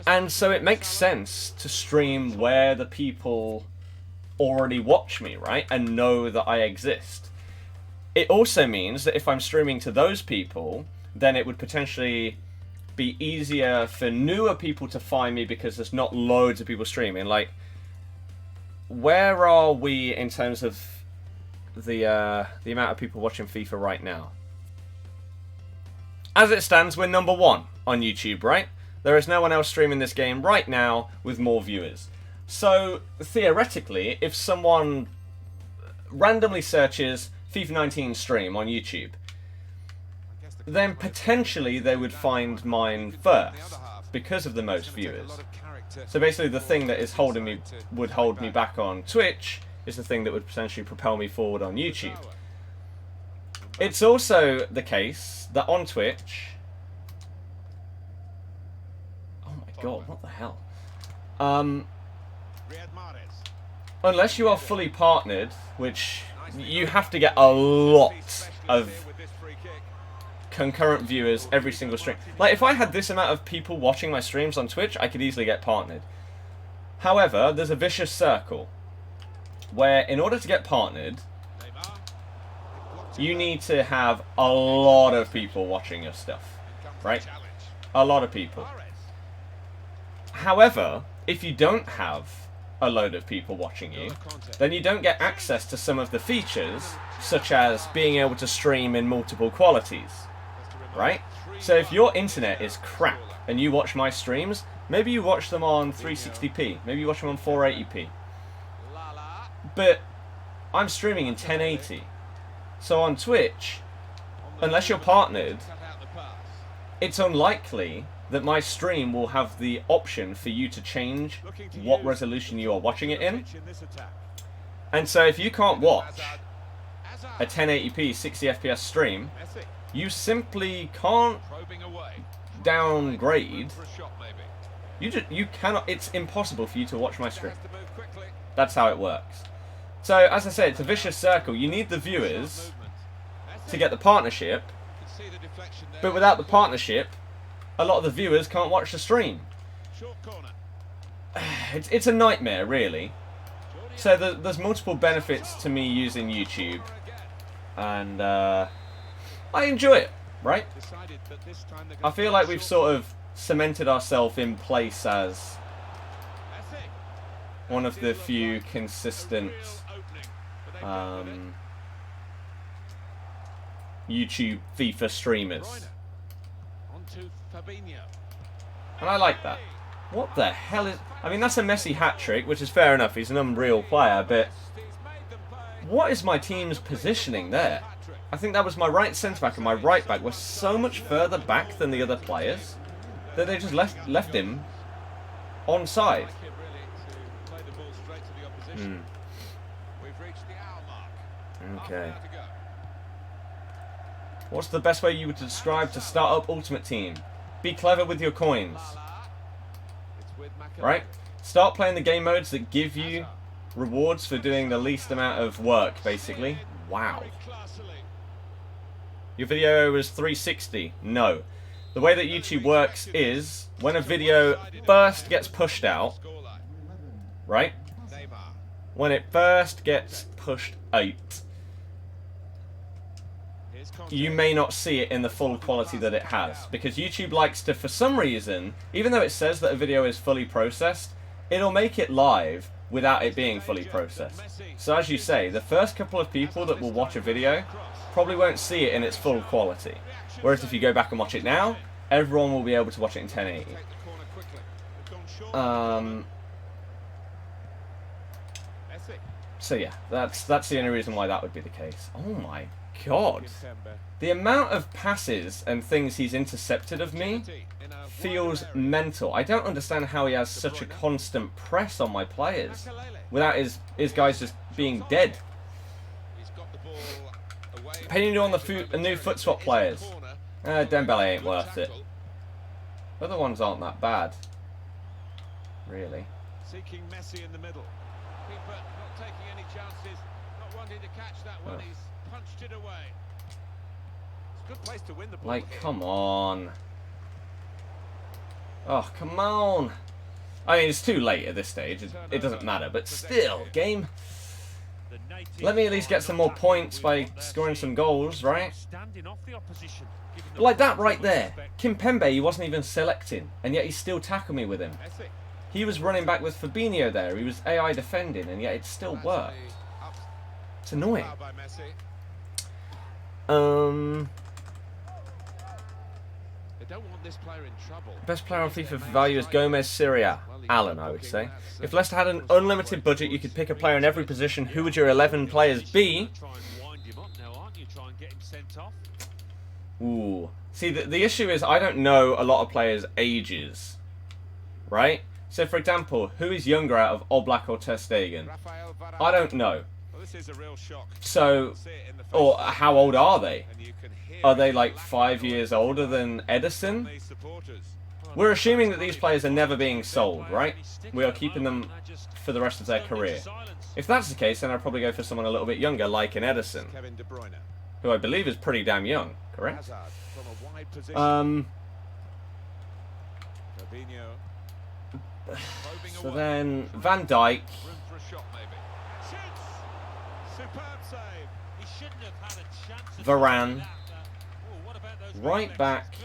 And so it makes sense to stream where the people already watch me, right? And know that I exist. It also means that if I'm streaming to those people, then it would potentially be easier for newer people to find me because there's not loads of people streaming. Like, where are we in terms of the amount of people watching FIFA right now? As it stands, we're number 1 on YouTube, right? There is no one else streaming this game right now with more viewers. So, theoretically, if someone randomly searches FIFA 19 stream on YouTube, then potentially they would find mine first because of the most viewers. So basically the thing that is would hold me back on Twitch is the thing that would potentially propel me forward on YouTube. It's also the case that on Twitch... Oh my god, what the hell? Unless you are fully partnered, which you have to get a lot of concurrent viewers every single stream. Like, if I had this amount of people watching my streams on Twitch, I could easily get partnered. However, there's a vicious circle where in order to get partnered, you need to have a lot of people watching your stuff, right? A lot of people. However, if you don't have a load of people watching you, then you don't get access to some of the features, such as being able to stream in multiple qualities, right? So if your internet is crap and you watch my streams, maybe you watch them on 360p, maybe you watch them on 480p. But I'm streaming in 1080. So on Twitch, unless you're partnered, it's unlikely that my stream will have the option for you to change what resolution you are watching it in. And so if you can't watch a 1080p 60 FPS stream, you simply can't downgrade. You cannot. It's impossible for you to watch my stream. That's how it works. So as I said, it's a vicious circle. You need the viewers to get the partnership, but without the partnership, a lot of the viewers can't watch the stream. It's a nightmare, really. So there's multiple benefits to me using YouTube, and I enjoy it, right? I feel like we've sort of cemented ourselves in place as one of the few consistent YouTube FIFA streamers. And I like that. What the hell is... I mean, that's a Messi hat-trick, which is fair enough. He's an unreal player, but... What is my team's positioning there? I think that was my right centre-back and my right-back were so much further back than the other players that they just left him onside. Okay. What's the best way you would describe to start up Ultimate Team? Be clever with your coins. Right? Start playing the game modes that give you rewards for doing the least amount of work, basically. Wow. Your video was 360? No. The way that YouTube works is, when a video first gets pushed out, right? When it first gets pushed out, you may not see it in the full quality that it has, because YouTube likes to, for some reason, even though it says that a video is fully processed, it'll make it live without it being fully processed. So as you say, the first couple of people that will watch a video probably won't see it in its full quality. Whereas if you go back and watch it now, everyone will be able to watch it in 1080. So yeah, that's the only reason why that would be the case. Oh my God. The amount of passes and things he's intercepted of me feels mental. I don't understand how he has such a constant press on my players without his guys just being dead. Penny new on the new foot swap players. Dembele ain't worth it. Other ones aren't that bad, really. Seeking Messi in the middle. Keeper not taking any chances, not wanting to catch that one. He's punched it away. It's a good place to win the ball. Like, come on. Oh, come on. I mean, it's too late at this stage. It doesn't matter, but still, game. Let me at least get some more points by scoring some goals, right? But like that right there. Kimpembe, he wasn't even selecting, and yet he still tackled me with him. He was running back with Fabinho there. He was AI defending, and yet it still worked. It's annoying. Best player on FIFA for value is Gomez Syria. Alan, I would say. If Leicester had an unlimited budget, you could pick a player in every position. Who would your 11 players be? Ooh. See, the issue is I don't know a lot of players' ages. Right? So, for example, who is younger out of Oblak or Ter Stegen? I don't know. So, or how old are they? Are they like 5 years older than Edison? We're assuming that these players are never being sold, right? We are keeping them for the rest of their career. If that's the case, then I'd probably go for someone a little bit younger, like an Edison, who I believe is pretty damn young, correct? So then, Van Dijk. Varane. Right back.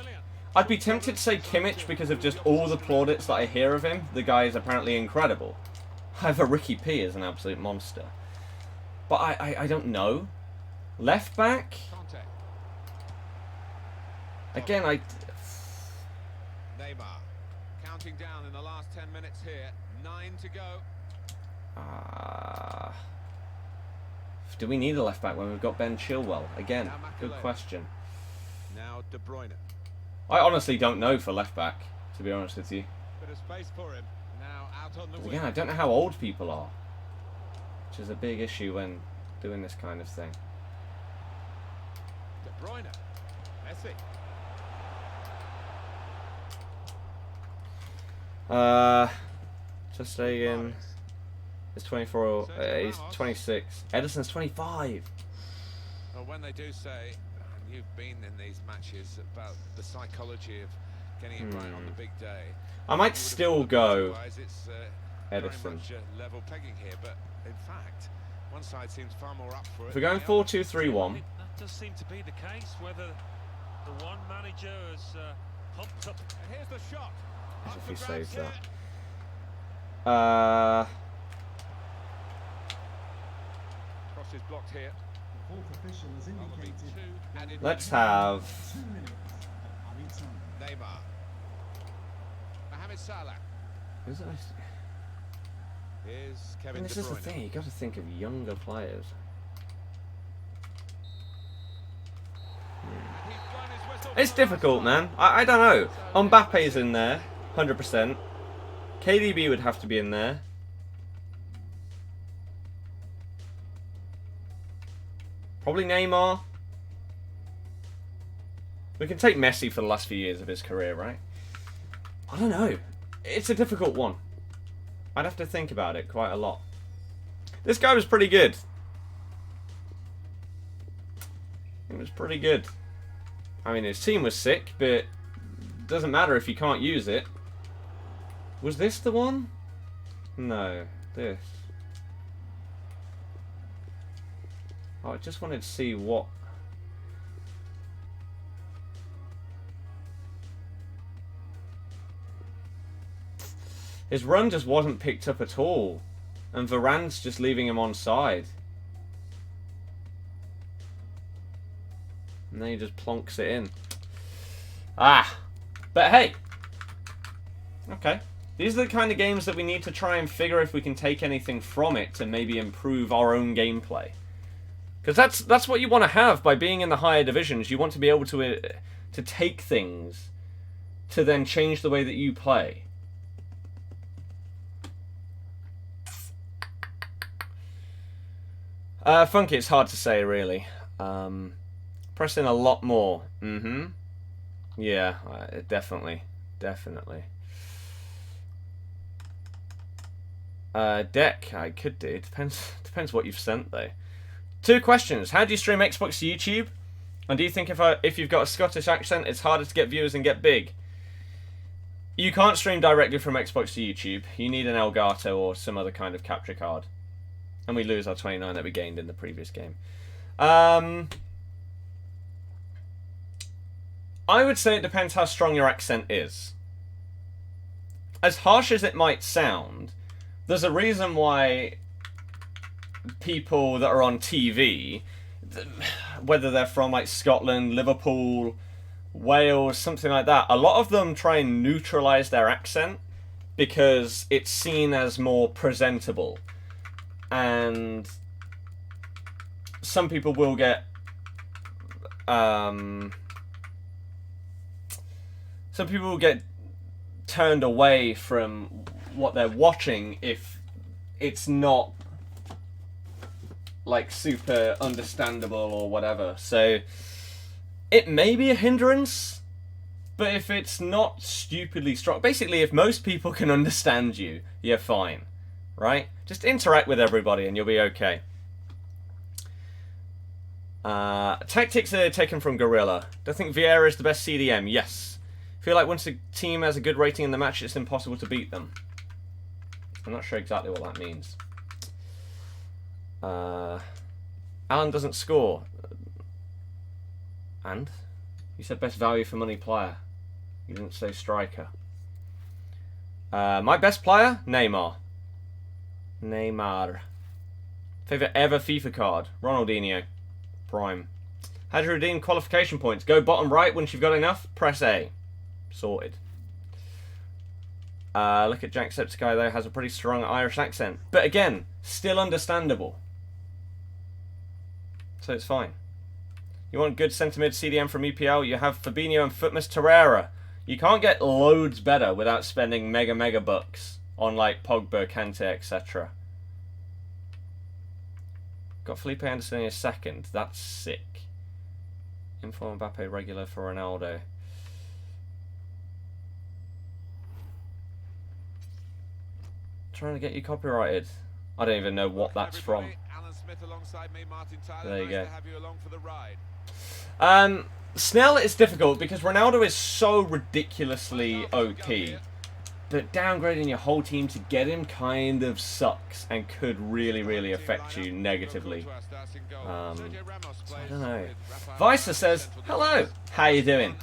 I'd be tempted to say Kimmich because of just all the plaudits that I hear of him. The guy is apparently incredible. However, Ricky P is an absolute monster. But I don't know. Left back? Again, Neymar counting down in the last 10 minutes here. 9 to go. Do we need a left back when we've got Ben Chilwell? Again, good question. Now De Bruyne. I honestly don't know for left back, to be honest with you. Bit of space for him. Now out on the wing. Again, I don't know how old people are, which is a big issue when doing this kind of thing. De Bruyne. Messi. Just saying. He's 24. He's 26. Edison's 25. Well, when they do say, and you've been in these matches, about the psychology of getting it right on the big day. I might still go it's, Edison. Level pegging here, but in fact, one side seems far more up for it. If we're going 4-2-3-1. That does seem to be the case. Whether the one manager has pumped up. And here's the shot. As if he saves that. Cross is blocked here. Let's have Neymar. Mohamed Salah. Who's it? Here's Kevin This De is the Bruyne. thing. You got to think of younger players. It's difficult, man. I don't know. Mbappe's in there, 100%. KDB would have to be in there. Probably Neymar. We can take Messi for the last few years of his career, right? I don't know. It's a difficult one. I'd have to think about it quite a lot. This guy was pretty good. It was pretty good. I mean, his team was sick, but doesn't matter if you can't use it. Was this the one? No, this. Oh, I just wanted to see what... His run just wasn't picked up at all. And Varane's just leaving him on side. And then he just plonks it in. Ah! But hey! Okay. These are the kind of games that we need to try and figure if we can take anything from it to maybe improve our own gameplay. Because that's what you want to have by being in the higher divisions. You want to be able to take things to then change the way that you play. Funky, it's hard to say, really. Pressing a lot more. Yeah, definitely. Definitely. Deck, I could do. Depends what you've sent, though. 2 questions. How do you stream Xbox to YouTube? And do you think if you've got a Scottish accent, it's harder to get viewers and get big? You can't stream directly from Xbox to YouTube. You need an Elgato or some other kind of capture card. And we lose our 29 that we gained in the previous game. I would say it depends how strong your accent is. As harsh as it might sound, there's a reason why people that are on TV, whether they're from like Scotland, Liverpool, Wales, something like that, a lot of them try and neutralise their accent because it's seen as more presentable. And some people will get turned away from what they're watching if it's not like super understandable or whatever. So it may be a hindrance, but if it's not stupidly strong, basically if most people can understand you, you're fine, right? Just interact with everybody and you'll be okay. Tactics are taken from Gorilla. Do I think Vieira is the best CDM? Yes. Feel like once a team has a good rating in the match, it's impossible to beat them. I'm not sure exactly what that means. Alan doesn't score. And? You said best value for money player. You didn't say striker. My best player? Neymar. Favorite ever FIFA card? Ronaldinho. Prime. How do you redeem qualification points? Go bottom right. Once you've got enough, press A. Sorted. Look at Jacksepticeye though, has a pretty strong Irish accent. But again, still understandable. So it's fine. You want good centre-mid CDM from EPL? You have Fabinho and FUTMAS Torreira. You can't get loads better without spending mega bucks on like Pogba, Kante, etc. Got Felipe Anderson in a second. That's sick. Inform Mbappe regular for Ronaldo. Trying to get you copyrighted. I don't even know what that's from. There you go. Snell is difficult because Ronaldo is so ridiculously OP, but downgrading your whole team to get him kind of sucks and could really affect you negatively. I don't know. Visa says, hello, how you doing?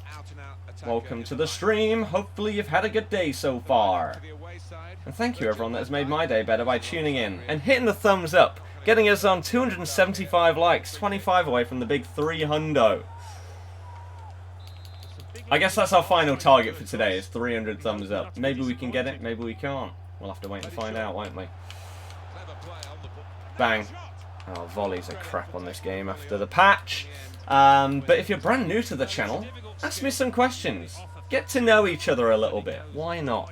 Welcome to the stream. Hopefully you've had a good day so far. And thank you everyone that has made my day better by tuning in and hitting the thumbs up, getting us on 275 likes, 25 away from the big 300. I guess that's our final target for today, is 300 thumbs up. Maybe we can get it, maybe we can't. We'll have to wait and find out, won't we? Bang. Oh, volleys are crap on this game after the patch. But if you're brand new to the channel, ask me some questions. Get to know each other a little bit. Why not?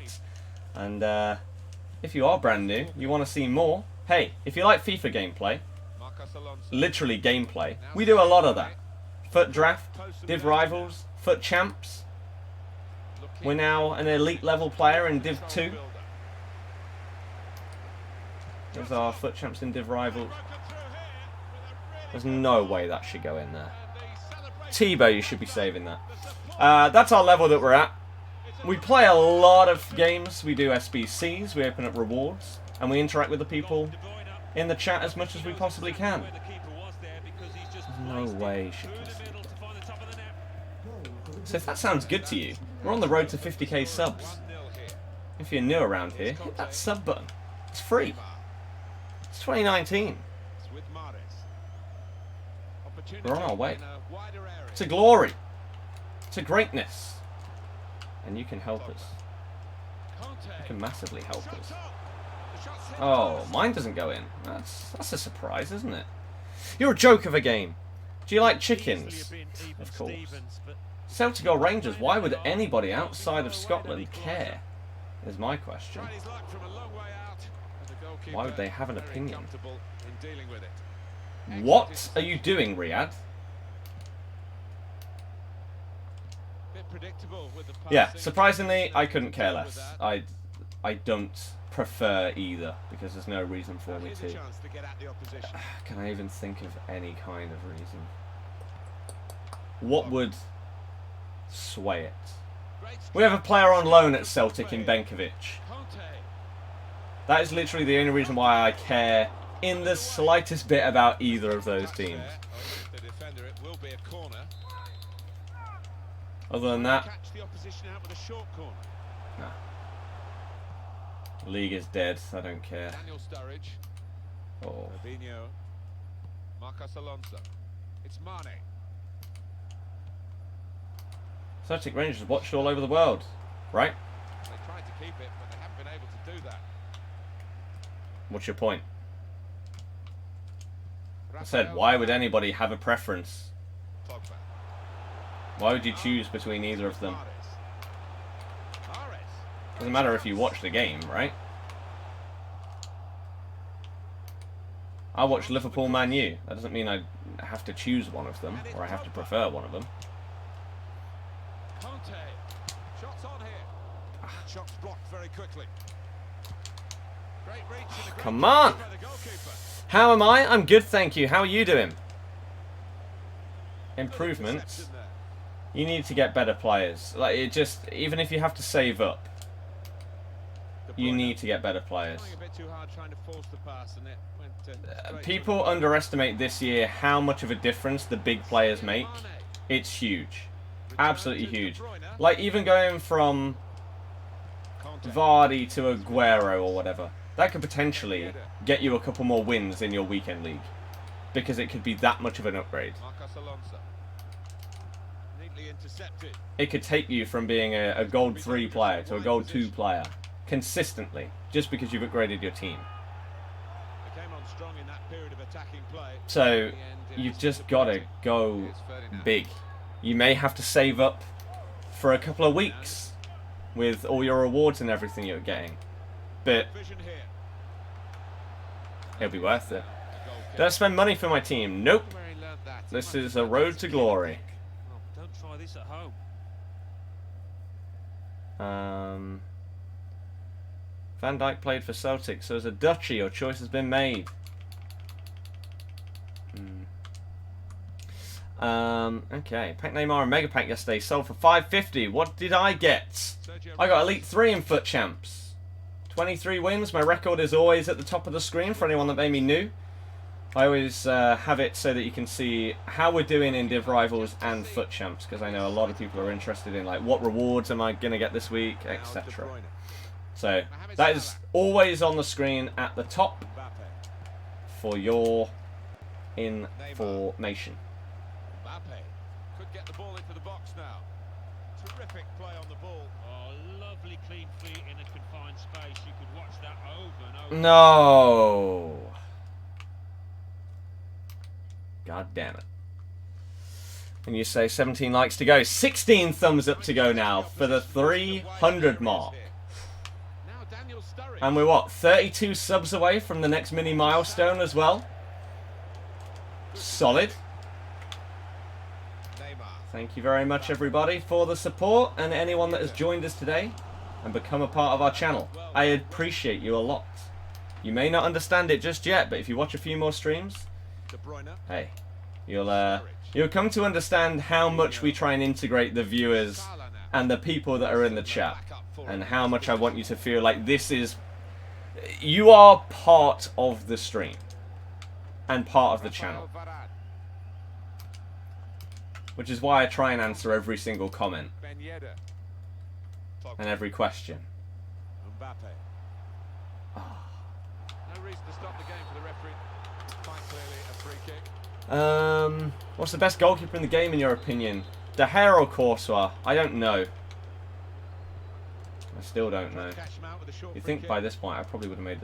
And if you are brand new, you want to see more, hey, if you like FIFA gameplay, literally gameplay, we do a lot of that. FUT Draft, Div Rivals, FUT Champs. We're now an elite level player in Div 2. There's our FUT Champs in Div Rivals. There's no way that should go in there. Tebow, you should be saving that. That's our level that we're at. We play a lot of games. We do SBCs, we open up rewards, and we interact with the people in the chat as much as we possibly can. There's no way she can see that. So if that sounds good to you, we're on the road to 50k subs. If you're new around here, hit that sub button. It's free. It's 2019. We're on our way to glory, to greatness, and you can help us. You can massively help us. Oh, mine doesn't go in. That's a surprise, isn't it? You're a joke of a game. Do you like chickens? Of course. Celtic or Rangers, why would anybody outside of Scotland care? Is my question. Why would they have an opinion? What are you doing, Riyadh? Yeah, surprisingly, I couldn't care less. I don't prefer either, because there's no reason for me to. Can I even think of any kind of reason? What would sway it? We have a player on loan at Celtic in Benkovic. That is literally the only reason why I care in the slightest bit about either of those teams. Other than that, nah. League is dead. I don't care. Oh. Celtic Rangers watched all over the world, right? They tried to keep it, but they haven't been able to do that. What's your point? I said, why would anybody have a preference? Why would you choose between either of them? Doesn't matter if you watch the game, right? I watch Liverpool Man U. That doesn't mean I have to choose one of them, or I have to prefer one of them. Shots on here. Shots blocked very quickly. Great reach. Come on! How am I? I'm good, thank you. How are you doing? Improvements. You need to get better players. Like, it just, even if you have to save up, you need to get better players. People underestimate this year how much of a difference the big players make. It's huge. Absolutely huge. Like, even going from Vardy to Aguero or whatever, that could potentially get you a couple more wins in your weekend league. Because it could be that much of an upgrade. It could take you from being a gold 3 player to a gold 2 player consistently, just because you've upgraded your team. So you've just got to go big. You may have to save up for a couple of weeks with all your rewards and everything you're getting, but it'll be worth it. Did I spend money for my team? Nope. This is a road to glory. Don't try this at Van home. Dijk played for Celtic, so as a Dutchie, your choice has been made. Okay, pack Neymar and Mega Pack yesterday sold for $5.50. What did I get? I got Elite 3 in FUT Champs. 23 wins. My record is always at the top of the screen for anyone that may be new. I always have it so that you can see how we're doing in Div Rivals and FUT Champs, because I know a lot of people are interested in like what rewards am I going to get this week, etc. So that is always on the screen at the top for your information. Could get the ball into the box now. Terrific play on the ball. Oh, lovely clean feet in a confined space. You could watch that over and over. No. God damn it. And you say 17 likes to go. 16 thumbs up to go now for the 300 mark. And we're what? 32 subs away from the next mini milestone as well. Solid. Thank you very much, everybody, for the support, and anyone that has joined us today and become a part of our channel. I appreciate you a lot. You may not understand it just yet, but if you watch a few more streams, hey, you'll come to understand how much we try and integrate the viewers and the people that are in the chat, and how much I want you to feel like you are part of the stream and part of the channel. Which is why I try and answer every single comment and every question. No reason to stop the game for the referee. Quite clearly a free kick. What's the best goalkeeper in the game in your opinion? De Gea or Courtois? I don't know. I still don't know. You think by this point I probably would have made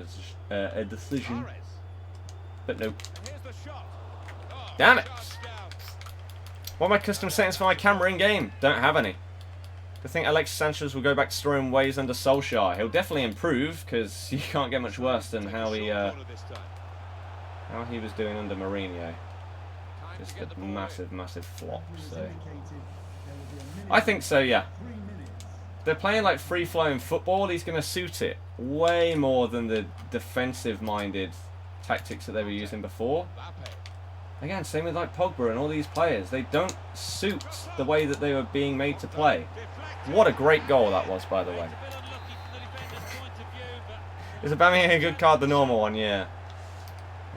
a decision, but nope. Damn it! What are my custom settings for my camera in-game? Don't have any. I think Alexis Sanchez will go back to storing ways under Solskjaer. He'll definitely improve, because you can't get much worse than how he was doing under Mourinho. Just a massive, massive flop. So I think so, yeah. They're playing like free-flowing football. He's going to suit it way more than the defensive-minded tactics that they were using before. Again, same with like Pogba and all these players. They don't suit the way that they were being made to play. What a great goal that was, by the way. Is Aubameyang a good card, the normal one? Yeah.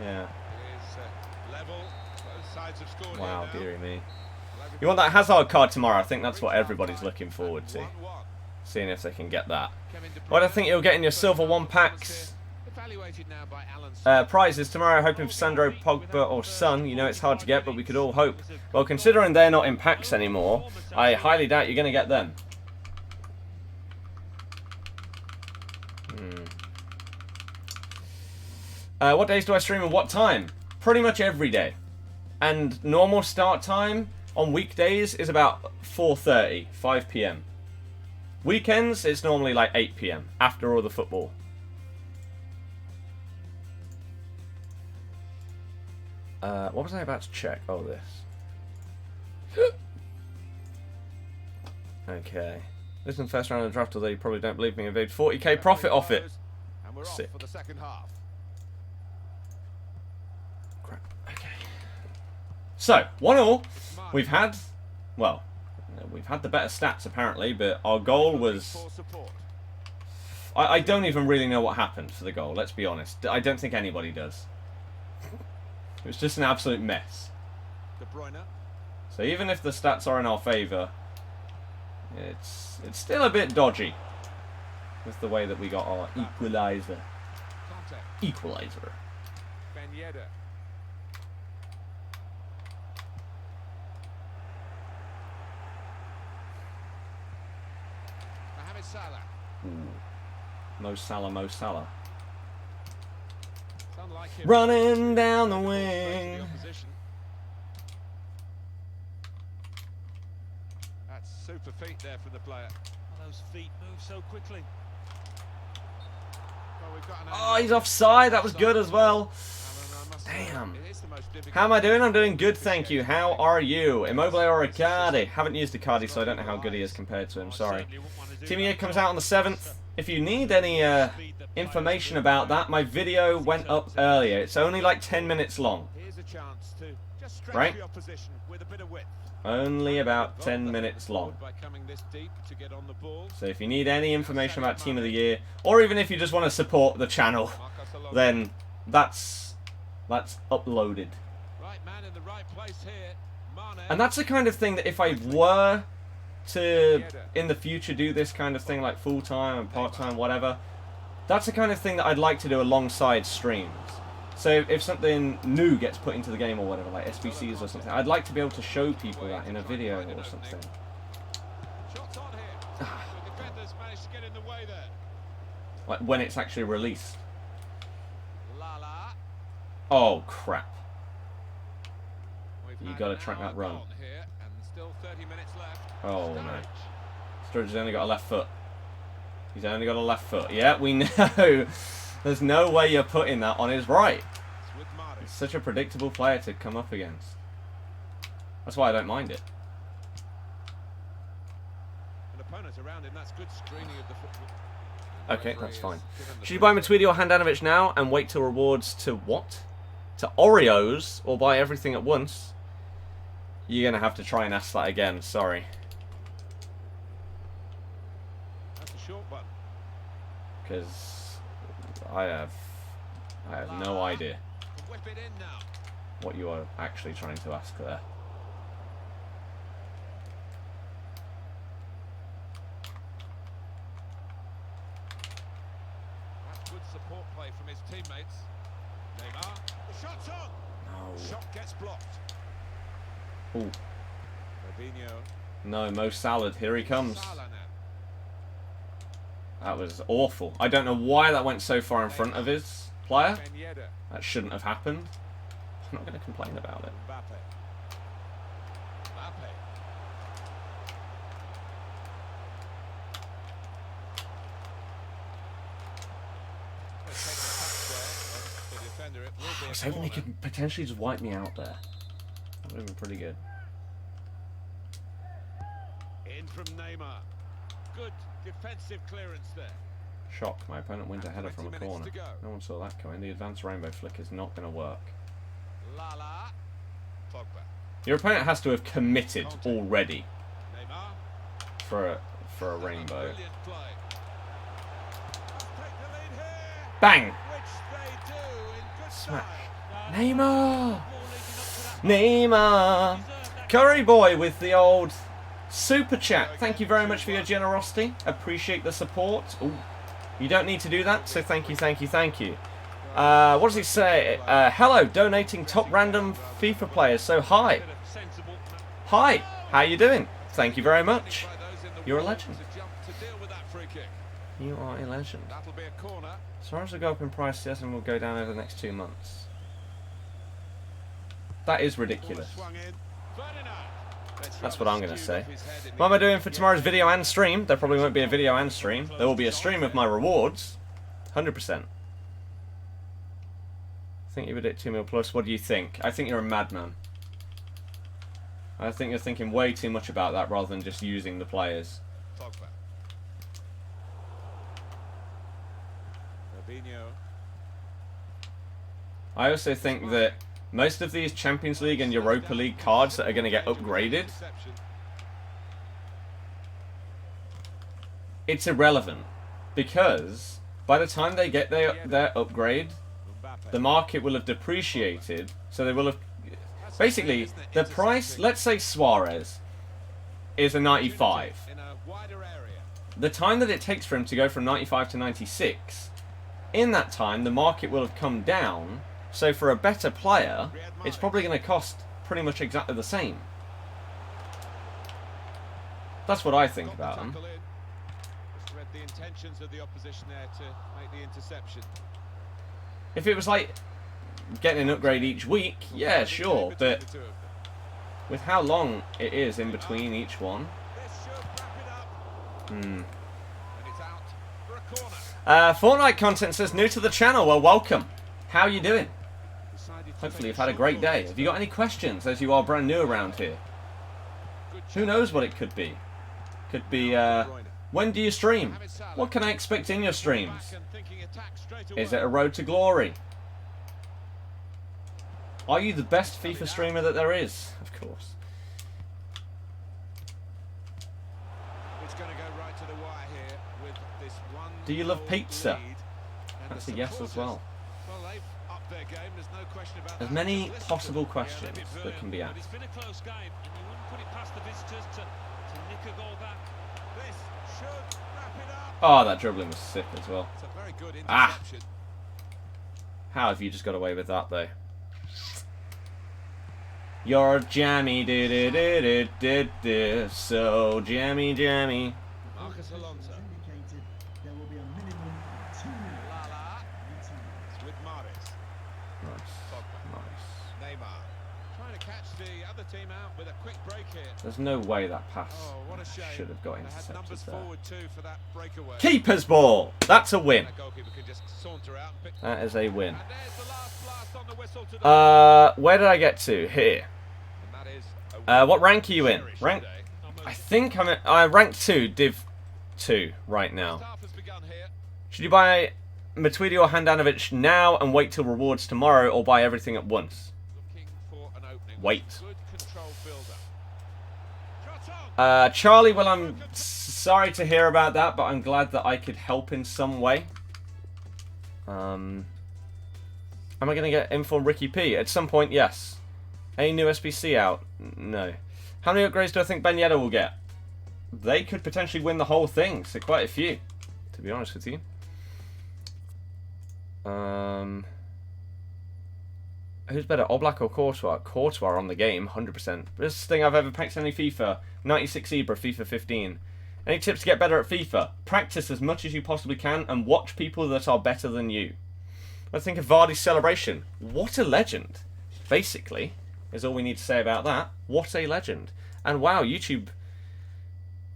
Yeah. Wow, dearie me. You want that Hazard card tomorrow? I think that's what everybody's looking forward to. Seeing if they can get that. What I think you'll get in your silver 1 packs. Prizes tomorrow, hoping for Sandro, Pogba or Son. You know it's hard to get, but we could all hope. Well, considering they're not in packs anymore, I highly doubt you're going to get them. What days do I stream and what time? Pretty much every day. And normal start time on weekdays is about 4:30, 5 PM. Weekends, it's normally like 8 PM, after all the football. What was I about to check? Oh, this. Okay. This is the first round of the draft, although you probably don't believe me. I made 40k profit off it. Sick. Crap. Okay. So, 1-1. We've had, well, we've had the better stats apparently, but our goal was... I don't even really know what happened for the goal, let's be honest. I don't think anybody does. It was just an absolute mess. So even if the stats are in our favour, it's still a bit dodgy with the way that we got our equaliser. Equaliser. Mo Salah, Mo Salah. Running down the wing. That's super feet there from the player. Those feet move so quickly. Oh, he's offside. That was good as well. Damn. How am I doing? I'm doing good, thank you. How are you? Immobile or Icardi? Haven't used Icardi, so I don't know how good he is compared to him. Sorry. Team Year comes out on the 7th. If you need any information about that, my video went up earlier. It's only like 10 minutes long. Right? Only about 10 minutes long. So if you need any information about Team of the Year, or even if you just want to support the channel, then that's uploaded. And that's the kind of thing that if I were to, in the future, do this kind of thing, like full-time and part-time, whatever, that's the kind of thing that I'd like to do alongside streams. So if something new gets put into the game or whatever, like SBCs or something, I'd like to be able to show people that in a video or something. Like when it's actually released. Oh, crap. You got to track that run. Oh, no. Sturridge's only got a left foot. He's only got a left foot. Yeah, we know. There's no way you're putting that on his right. He's such a predictable player to come up against. That's why I don't mind it. Okay, that's fine. Should you buy Matuidi or Handanovic now and wait till rewards to what? To Oreos, or buy everything at once? You're going to have to try and ask that again, sorry. That's a short one. Because I have no idea what you are actually trying to ask there. That's good support play from his teammates. Neymar, the shot's on. No. Shot gets blocked. Ooh. Ronaldinho. No, Mo Salah, here he comes. That was awful. I don't know why that went so far in front of his player. That shouldn't have happened. I'm not going to complain about it. Mbappe. I was hoping he could potentially just wipe me out there. That would have been pretty good. In from Neymar. Good defensive clearance there. Shock, my opponent wins a header from a corner. No one saw that coming. The advanced rainbow flick is not going to work. Lala. Pogba. Your opponent has to have committed already Neymar. for a rainbow. Brilliant play. Let's take the lead here. Bang! Which they do in good Smash. style. Neymar! Neymar! Curry boy with the old super chat. Thank you very much for your generosity. Appreciate the support. Ooh. You don't need to do that, so thank you, thank you, thank you. What does he say? Hello, donating top random FIFA players. So hi. Hi, how you doing? Thank you very much. You're a legend. You are a legend. As far as they go up in price, yes, and will go down over the next 2 months. That is ridiculous. That's what I'm going to say. What am I doing for tomorrow's video and stream? There probably won't be a video and stream. There will be a stream of my rewards. 100%. I think you would hit 2 mil plus. What do you think? I think you're a madman. I think you're thinking way too much about that rather than just using the players. I also think that most of these Champions League and Europa League cards that are going to get upgraded, it's irrelevant. Because by the time they get their upgrade, the market will have depreciated. So they will have... Basically, the price, let's say Suarez is a 95. The time that it takes for him to go from 95 to 96, in that time the market will have come down. So for a better player, it's probably going to cost pretty much exactly the same. That's what I think about them. If it was like getting an upgrade each week, yeah, sure, but with how long it is in between each one. Fortnite content says new to the channel. Well, welcome. How are you doing? Hopefully you've had a great day. Have you got any questions as you are brand new around here? Who knows what it could be? Could be, when do you stream? What can I expect in your streams? Is it a road to glory? Are you the best FIFA streamer that there is? Of course. Do you love pizza? That's a yes as well. There's many possible questions that can be asked. It's been a close game, and you wouldn't put it past the visitors to nick a goal back. This should wrap it up. Oh, that dribbling was sick as well. It's a very good Ah! interception. How have you just got away with that, though? You're jammy, so jammy, jammy. Marcus Alonso. There will be a minimum of 2 minutes. Lala. It's with Maris. Nice, nice. Neymar. Trying to catch the other team out with a quick break here. There's no way that pass Oh, what a shame. should have got They had intercepted numbers there. forward too for that breakaway. Keeper's ball! That's a win. That goalkeeper can just saunter out and pick. That is a win. And there's the last blast on the whistle today. Where did I get to? Here. And that is a What rank are you in? cherish Rank? today. I think I'm at rank 2, Div 2 right now. Half has begun here. Should you buy Matuidi or Handanovic now and wait till rewards tomorrow, or buy everything at once? Looking for an opening. Wait. Good control build-up. Shot on. Charlie, well, I'm sorry to hear about that, but I'm glad that I could help in some way. Am I going to get info on Ricky P? At some point, yes. Any new SBC out? No. How many upgrades do I think Ben Yedder will get? They could potentially win the whole thing, so quite a few, to be honest with you. Who's better, Oblak or Courtois? Courtois on the game, 100%. Best thing I've ever packed in any FIFA. 96 Ibra, FIFA 15. Any tips to get better at FIFA? Practice as much as you possibly can and watch people that are better than you. I think of Vardy's celebration. What a legend. basically, is all we need to say about that. What a legend. And wow, YouTube,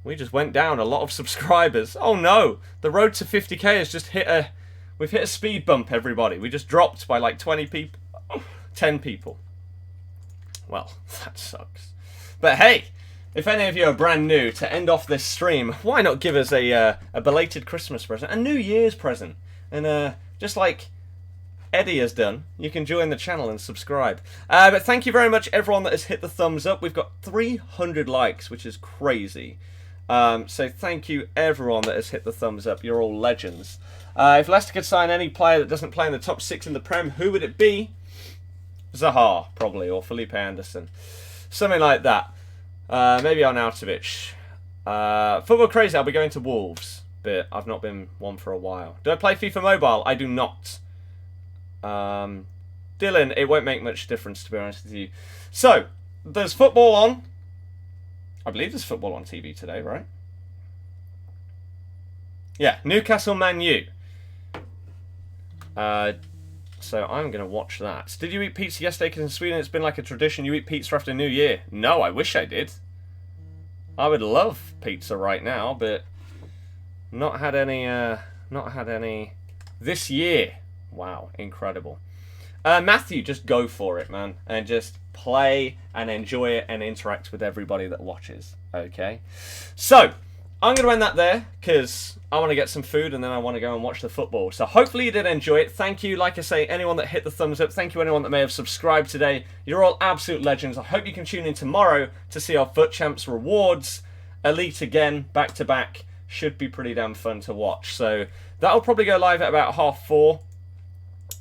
we just went down a lot of subscribers. Oh no, the road to 50k has just we've hit a speed bump, everybody. We just dropped by like 20 people, 10 people. Well, that sucks. But hey, if any of you are brand new, to end off this stream, why not give us a belated Christmas present, a New Year's present, and just like Eddie has done, you can join the channel and subscribe. But thank you very much, everyone that has hit the thumbs up. We've got 300 likes, which is crazy. So thank you, everyone that has hit the thumbs up. You're all legends. If Leicester could sign any player that doesn't play in the top 6 in the Prem, who would it be? Zaha, probably, or Felipe Anderson. Something like that. Maybe Arnautovic. Football Crazy, I'll be going to Wolves, but I've not been one for a while. Do I play FIFA Mobile? I do not. Dylan, it won't make much difference, to be honest with you. So, there's football on. I believe there's football on TV today, right? Yeah, Newcastle Man U. So I'm going to watch that. Did you eat pizza yesterday? Because in Sweden it's been like a tradition. You eat pizza after New Year. No, I wish I did. I would love pizza right now, but not had any this year. Wow, incredible. Matthew, just go for it, man, and just play and enjoy it and interact with everybody that watches. Okay, so I'm going to end that there because I want to get some food and then I want to go and watch the football. So hopefully you did enjoy it. Thank you, like I say, anyone that hit the thumbs up. Thank you anyone that may have subscribed today. You're all absolute legends. I hope you can tune in tomorrow to see our FUT Champs rewards. Elite again, back to back. Should be pretty damn fun to watch. So that'll probably go live at about 4:30.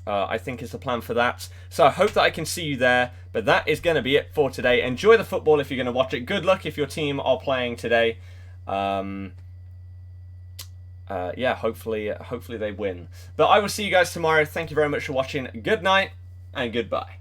I think is the plan for that. So I hope that I can see you there. But that is going to be it for today. Enjoy the football if you're going to watch it. Good luck if your team are playing today. Yeah, hopefully they win. But I will see you guys tomorrow. Thank you very much for watching. Good night and goodbye.